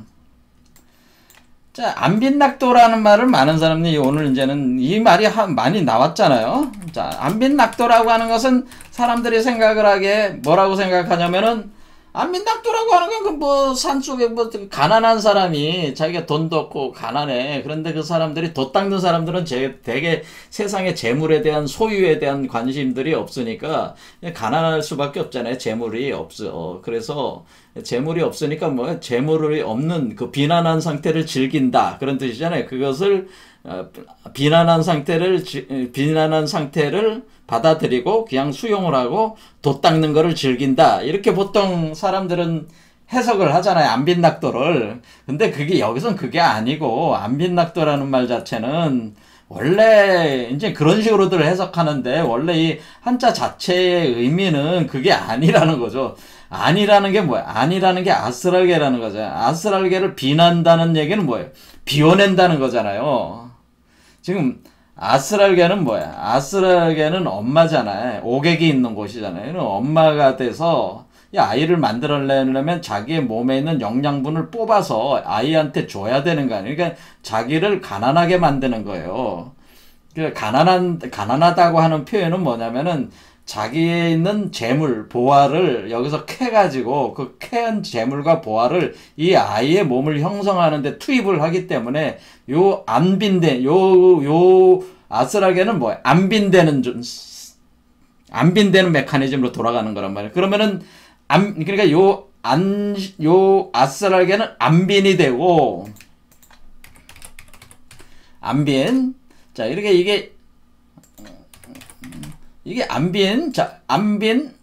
자, 안빈낙도라는 말을 많은 사람들이 오늘 이제는 이 말이 많이 나왔잖아요. 자, 안빈낙도라고 하는 것은 사람들이 생각을 하기에 뭐라고 생각하냐면은 안빈낙도라고 하는 건 산속에 가난한 사람이 자기가 돈도 없고 가난해. 그런데 그 사람들이 돛 닦는 사람들은 되게 세상의 재물에 대한 소유에 대한 관심들이 없으니까 가난할 수밖에 없잖아요. 재물이 없어. 그래서 재물이 없으니까 재물이 없는 그 비난한 상태를 즐긴다. 그런 뜻이잖아요. 그것을 비난한 상태를 받아들이고 그냥 수용을 하고 돛 닦는 거를 즐긴다. 이렇게 보통 사람들은 해석을 하잖아요. 안빈낙도를. 근데 여기선 그게 아니고, 안빈낙도라는 말 자체는 원래 이제 그런 식으로들 해석하는데, 원래 이 한자 자체의 의미는 그게 아니라는 거죠. 아니라는 게 뭐야? 아니라는 게 아스랄게라는 거잖아요. 아스랄게를 비난다는 얘기는 뭐예요? 비워낸다는 거잖아요. 지금 아스랄게는 뭐야? 아스랄게는 엄마잖아요. 오객이 있는 곳이잖아요. 엄마가 돼서 이 아이를 만들어내려면 자기의 몸에 있는 영양분을 뽑아서 아이한테 줘야 되는 거 아니에요. 그러니까 자기를 가난하게 만드는 거예요. 가난하다고 하는 표현은 뭐냐면은 자기에 있는 재물, 보화를 여기서 캐가지고 그 캐한 재물과 보화를 이 아이의 몸을 형성하는데 투입을 하기 때문에 요 아스라게는 뭐야? 안 빈되는 메커니즘으로 돌아가는 거란 말이에요. 그러면은, 그러니까 요 아스라게는 안빈이 되고, 안빈. 자, 이렇게 이게 안빈, 자, 안빈,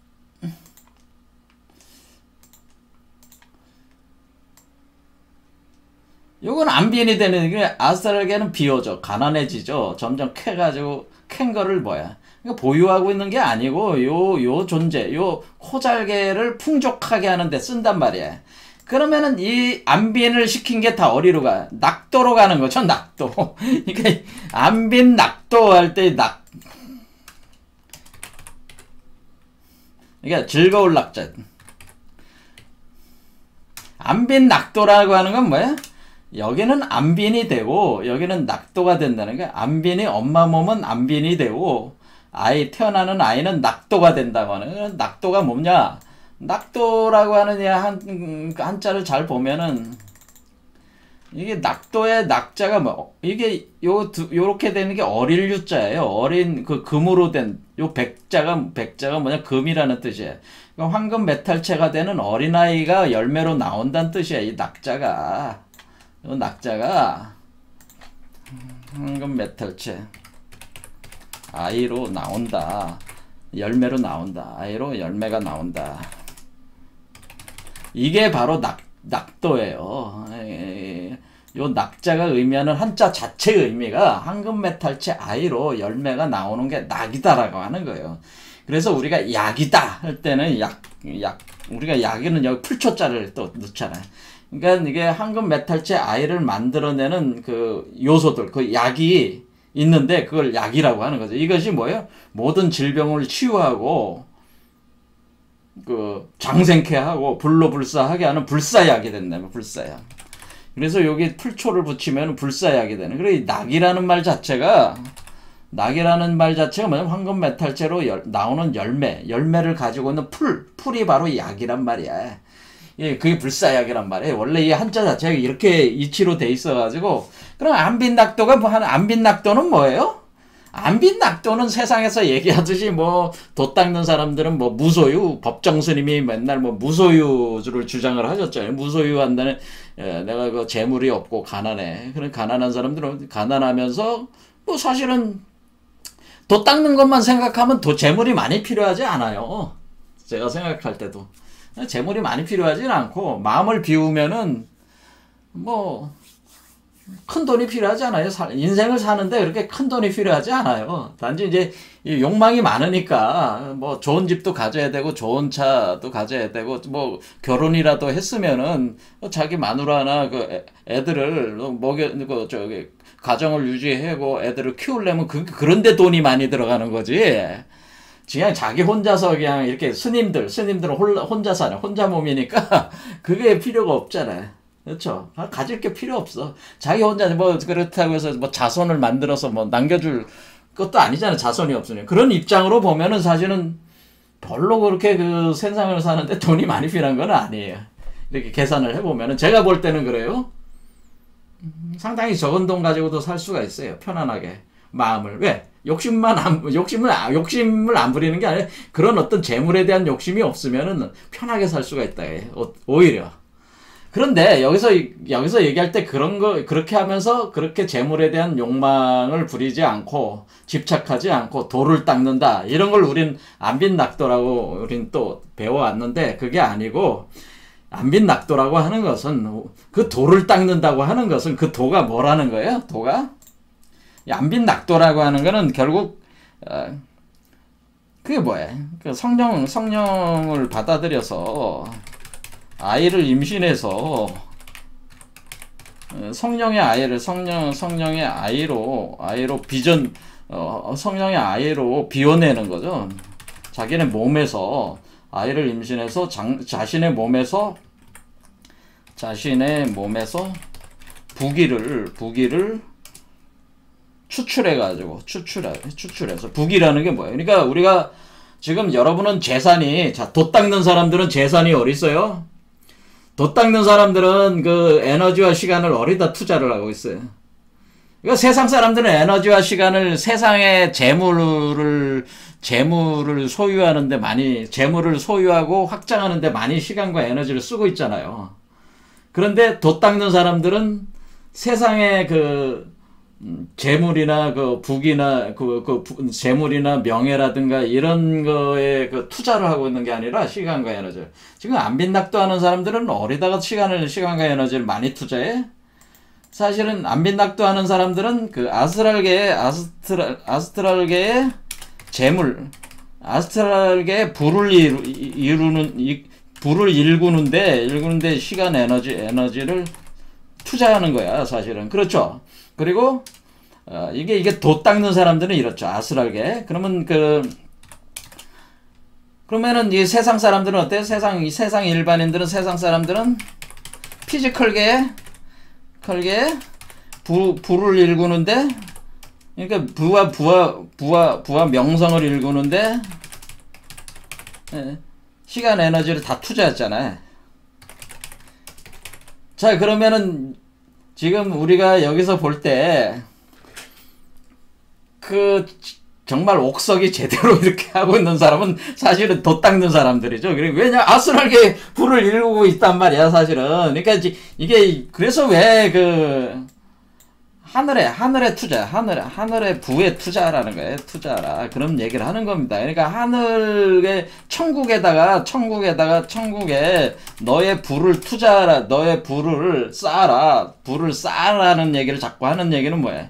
요건 안빈이 되는 게 아스트랄게는 비오죠. 가난해지죠. 점점 캐가지고 캔 거를 뭐야. 그러니까 보유하고 있는 게 아니고 요 존재, 요 코잘개를 풍족하게 하는데 쓴단 말이야. 그러면은 이 안빈을 시킨 게 다 어디로 가? 낙도로 가는 거죠. 낙도. 그러니까 안빈 낙도 할 때 그러니까 즐거울 낙자. 안빈 낙도라고 하는 건 뭐야? 여기는 안빈이 되고 여기는 낙도가 된다는 거야. 안빈이 엄마 몸은 안빈이 되고 태어나는 아이는 낙도가 된다고 하는 거야. 낙도가 뭐냐? 낙도라고 하는 한자를 잘 보면은 이게 낙도의 낙자가 뭐 이게 요렇게 되는 게 어릴 유자예요. 어린 그 금으로 된 요 백자가 뭐냐? 금이라는 뜻이에요. 그러니까 황금 메탈체가 되는 어린아이가 열매로 나온다는 뜻이야. 이 낙자가. 요 낙자가 황금 메탈체 아이로 나온다. 열매로 나온다. 아이로 열매가 나온다. 이게 바로 낙도예요. 요 낙자가 의미하는 한자 자체의 의미가 황금 메탈체 아이로 열매가 나오는 게 낙이다라고 하는 거예요. 그래서 우리가 약이다 할 때는 우리가 약에는 여기 풀초자를 또 넣잖아요. 그러니까 이게 황금 메탈체 아이를 만들어내는 그 요소들, 그 약이 있는데 그걸 약이라고 하는 거죠. 이것이 뭐예요? 모든 질병을 치유하고 그 장생케 하고 불로불사하게 하는 불사약이 된다면 불사약. 그래서 여기 풀초를 붙이면 불사약이 되는. 그리고 낙이라는 말 자체가 뭐냐면 황금 메탈체로 나오는 열매를 가지고 있는 풀이 바로 약이란 말이야. 예, 그게 불사약이란 말이에요. 원래 이 한자 자체가 이렇게 이치로 돼 있어가지고. 그럼 안빈낙도가 안빈낙도는 뭐예요? 안빈낙도는 세상에서 얘기하듯이 돛 닦는 사람들은 무소유, 법정 스님이 맨날 무소유를 주장을 하셨잖아요. 무소유 한다는, 내가 그 재물이 없고 가난해. 그런 가난한 사람들은 가난하면서 사실은 돛 닦는 것만 생각하면 재물이 많이 필요하지 않아요. 제가 생각할 때도. 재물이 많이 필요하진 않고, 마음을 비우면은, 큰 돈이 필요하지 않아요. 인생을 사는데 그렇게 큰 돈이 필요하지 않아요. 단지 이제 욕망이 많으니까, 좋은 집도 가져야 되고, 좋은 차도 가져야 되고, 결혼이라도 했으면은, 자기 마누라나 애들을 가정을 유지하고 애들을 키우려면 그런데 돈이 많이 들어가는 거지. 그냥 자기 혼자서 그냥 이렇게 스님들은 혼자 사네. 혼자 몸이니까 그게 필요가 없잖아요. 그렇죠? 가질 게 필요 없어. 자기 혼자 그렇다고 해서 자손을 만들어서 남겨줄 것도 아니잖아요. 자손이 없으니. 그런 입장으로 보면은 사실은 별로 그렇게 그 세상을 사는데 돈이 많이 필요한 건 아니에요. 이렇게 계산을 해보면은 제가 볼 때는 그래요. 상당히 적은 돈 가지고도 살 수가 있어요. 편안하게. 마음을. 왜? 욕심을 안 부리는 게 아니라 그런 어떤 재물에 대한 욕심이 없으면은 편하게 살 수가 있다. 오히려. 그런데 여기서 얘기할 때 그렇게 하면서 그렇게 재물에 대한 욕망을 부리지 않고 집착하지 않고 도를 닦는다. 이런 걸 우린 안빈낙도라고 우린 또 배워왔는데 그게 아니고 안빈낙도라고 하는 것은 그 도를 닦는다고 하는 것은 그 도가 뭐라는 거예요? 도가? 안빈낙도라고 하는 거는 결국 그게 뭐야? 그 성령을 받아들여서 아이를 임신해서 성령의 아이를 성령의 아이로 비전 성령의 아이로 비워내는 거죠. 자기네 몸에서 아이를 임신해서 자신의 몸에서 부기를 추출해가지고 추출해서 부기라는 게 뭐예요? 그러니까 우리가 지금 여러분은 재산이 돛 닦는 사람들은 재산이 어디 있어요? 돛 닦는 사람들은 그 에너지와 시간을 어디다 투자를 하고 있어요? 그러니까 세상 사람들은 에너지와 시간을 세상의 재물을 소유하는데 재물을 소유하고 확장하는데 많이 시간과 에너지를 쓰고 있잖아요. 그런데 돛 닦는 사람들은 세상의 재물이나 부기나 재물이나 명예라든가 이런 거에 투자를 하고 있는 게 아니라 시간과 에너지. 지금 안빈낙도하는 사람들은 어디다가 시간과 에너지를 많이 투자해? 사실은 안빈낙도하는 사람들은 아스트랄계의 재물, 아스트랄계의 불을 일구는데 시간 에너지를 투자하는 거야, 사실은. 그렇죠? 그리고 이게 돛 닦는 사람들은 이렇죠. 아스트랄계. 그러면은 이 세상 사람들은 어때? 세상 일반인들은, 세상 사람들은 피지컬계에 부를 일구는데, 그러니까 부와 명성을 일구는데 시간 에너지를 다 투자했잖아요. 자, 그러면은 지금 우리가 여기서 볼 때 정말 옥석이 제대로 이렇게 하고 있는 사람은 사실은 돛 닦는 사람들이죠. 왜냐, 아스트랄계 불을 일구고 있단 말이야, 사실은. 그러니까 이게 그래서 왜 하늘에 투자, 하늘의 부에 투자라는 거예요. 투자라. 그런 얘기를 하는 겁니다. 그러니까 천국에 너의 부를 투자하라, 너의 부를 쌓아라는 얘기를 자꾸 하는 얘기는 뭐예요?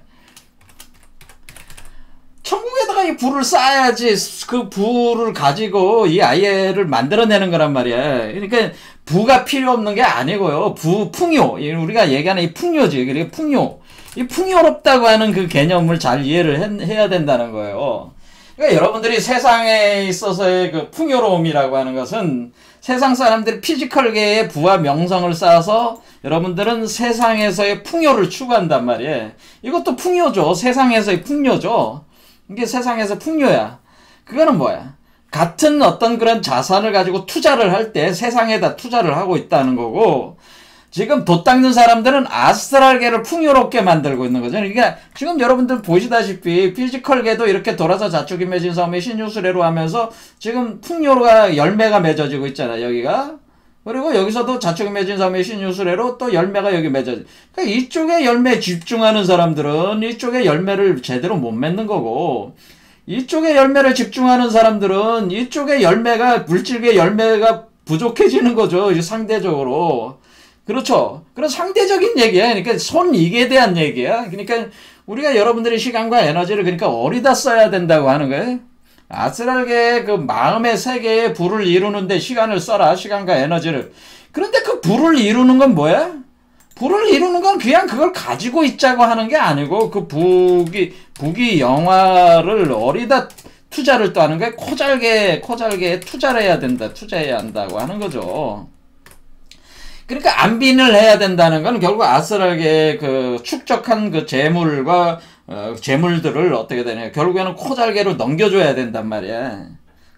천국에다가 이 불을 쌓아야지 그 불을 가지고 이 아이를 만들어내는 거란 말이야. 그러니까 부가 필요 없는 게 아니고요. 풍요. 우리가 얘기하는 이 풍요지. 그러니까 풍요. 이 풍요롭다고 하는 그 개념을 잘 이해를 해야 된다는 거예요. 그러니까 여러분들이 세상에 있어서의 그 풍요로움이라고 하는 것은 세상 사람들이 피지컬계의 부와 명성을 쌓아서 여러분들은 세상에서의 풍요를 추구한단 말이에요. 이것도 풍요죠. 세상에서의 풍요죠. 이게 세상에서 풍요야. 그거는 뭐야? 같은 어떤 그런 자산을 가지고 투자를 할 때 세상에다 투자를 하고 있다는 거고, 지금 돛 닦는 사람들은 아스트랄계를 풍요롭게 만들고 있는 거죠. 그러니까 지금 여러분들 보시다시피 피지컬계도 이렇게 돌아서 자축인묘진 섬의 신유수레로 하면서 지금 풍요가 열매가 맺어지고 있잖아요, 여기가. 그리고 여기서도 자축인묘진 섬의 신유수레로 또 열매가 여기 맺어지. 그러니까 이쪽에 열매에 집중하는 사람들은 이쪽에 열매를 제대로 못 맺는 거고, 이쪽에 열매를 집중하는 사람들은 이쪽에 물질계 열매가 부족해지는 거죠, 상대적으로. 그렇죠. 그런 상대적인 얘기야. 그러니까 손익에 대한 얘기야. 그러니까 우리가 여러분들의 시간과 에너지를 그러니까 어디다 써야 된다고 하는 거예요. 아스트랄계의 그 마음의 세계에 불을 이루는데 시간을 써라. 시간과 에너지를. 그런데 그 불을 이루는 건 뭐야? 불을 이루는 건 그냥 그걸 가지고 있자고 하는 게 아니고, 그 부기 영화를 어디다 투자를 또 하는 거야? 코잘계에 투자를 해야 된다. 투자해야 한다고 하는 거죠. 그러니까 안빈을 해야 된다는 건 결국 아스트랄계의 축적한 그 재물과 재물들을 어떻게 되냐, 결국에는 코잘계로 넘겨줘야 된단 말이야.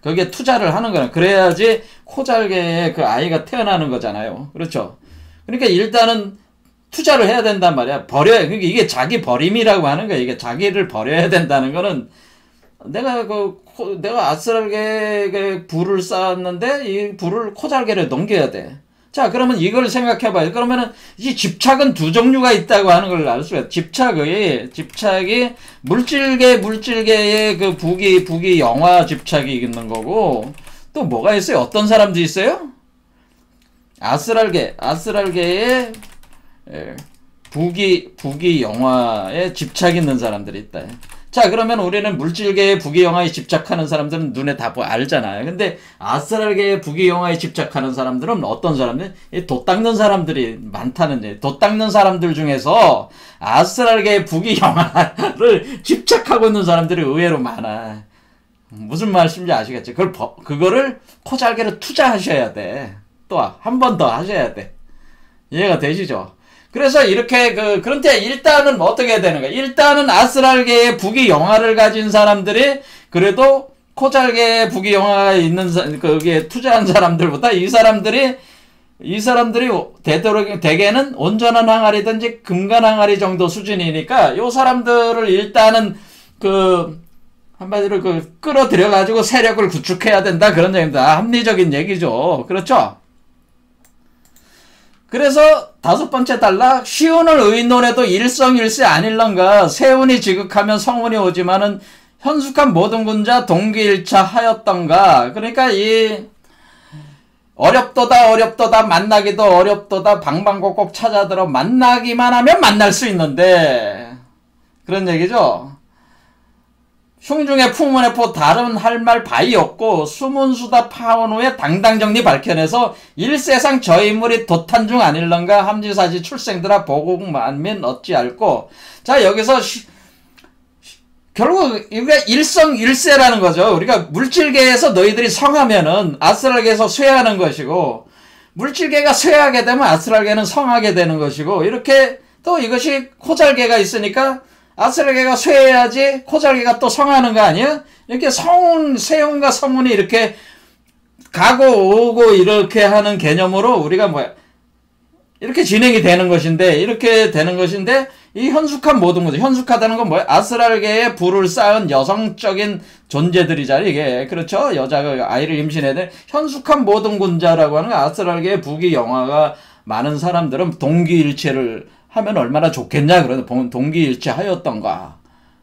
거기에 투자를 하는 거야. 그래야지 코잘계의 그 아이가 태어나는 거잖아요. 그렇죠? 그러니까 일단은 투자를 해야 된단 말이야. 그러니까 이게 자기 버림이라고 하는 거야. 이게 자기를 버려야 된다는 거는, 내가 아스트랄계의 불을 쌓았는데 이 불을 코잘계로 넘겨야 돼. 자, 그러면 이걸 생각해봐요. 그러면은 이 집착은 두 종류가 있다고 하는 걸 알 수가 있어요. 집착이 물질계의 그 부기 영화 집착이 있는 거고, 또 뭐가 있어요? 어떤 사람들이 있어요? 아스트랄계의 부귀영화에 집착 있는 사람들이 있다. 자, 그러면 우리는 물질계의 부귀영화에 집착하는 사람들은 눈에 다 알잖아요. 근데 아스트랄계의 부귀영화에 집착하는 사람들은 어떤 사람들? 돛 닦는 사람들이 많다는 얘기. 돛 닦는 사람들 중에서 아스트랄계의 부귀영화를 집착하고 있는 사람들이 의외로 많아. 무슨 말씀인지 아시겠죠? 그거를 코잘게로 투자하셔야 돼. 또 한 번 더 하셔야 돼. 이해가 되시죠? 그래서 이렇게 그런데 일단은 뭐 어떻게 해야 되는 거야? 일단은 아스트랄계의 부귀영화를 가진 사람들이 그래도 코잘계의 부귀영화가 있는 거기에 투자한 사람들보다 이 사람들이 되도록 대개는 온전한 항아리든지 금간 항아리 정도 수준이니까 요 사람들을 일단은 한마디로 끌어들여 가지고 세력을 구축해야 된다 그런 얘기입니다. 합리적인 얘기죠. 그렇죠? 그래서 5번째 단락, 시운을 의논해도 일성일세 아닐런가. 세운이 지극하면 성운이 오지만은 현숙한 모든 군자 동기일차 하였던가. 그러니까 어렵도다 만나기도 어렵도다 방방곡곡 찾아들어 만나기만 하면 만날 수 있는데 그런 얘기죠. 흉중의 풍문의 다른 할 말 바이 없고 수문수다 파원 후에 당당정리 밝혀내서 일세상 저 인물이 도탄 중 아닐런가. 함지사지 출생들아 보국만민 어찌 알고. 자, 여기서 결국 우리가 일성일세라는 거죠. 우리가 물질계에서 너희들이 성하면은 아스트랄계에서 쇠하는 것이고, 물질계가 쇠하게 되면 아스트랄계는 성하게 되는 것이고, 이렇게 또 이것이 코잘계가 있으니까 아스트랄계가 쇠해야지 코잘계가 또 성하는 거 아니야? 이렇게 세운과 성운이 이렇게 가고 오고 이렇게 하는 개념으로 우리가 이렇게 진행이 되는 것인데, 이렇게 되는 것인데, 이 현숙한 모든 거죠. 현숙하다는 건 뭐야? 아스트랄계에 불을 쌓은 여성적인 존재들이잖아, 이게. 그렇죠? 여자가 아이를 임신해야 돼. 현숙한 모든 군자라고 하는 거, 아스트랄계에 부귀영화가 많은 사람들은 동기일체를 하면 얼마나 좋겠냐, 그러는 동기일체 하였던가.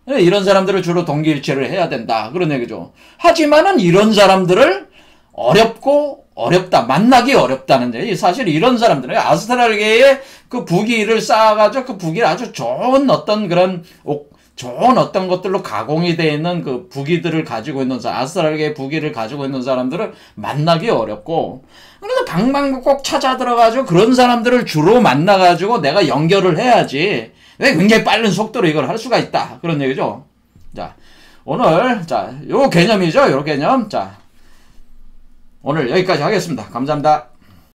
이런 사람들을 주로 동기일체를 해야 된다. 그런 얘기죠. 하지만은 이런 사람들을 어렵다. 만나기 어렵다는 얘기. 사실 이런 사람들은 아스트랄계에 그 부귀를 쌓아가지고 그 부귀를 아주 좋은 어떤 것들로 가공이 되어 있는 그 부귀들을 가지고 있는 아스트랄계의 부귀를 가지고 있는 사람들을 만나기 어렵고, 그래서 방방곡곡 찾아 들어가지고 그런 사람들을 주로 만나가지고 내가 연결을 해야지. 굉장히 빠른 속도로 이걸 할 수가 있다. 그런 얘기죠. 자, 오늘, 요 개념이죠. 요 개념. 자, 오늘 여기까지 하겠습니다. 감사합니다.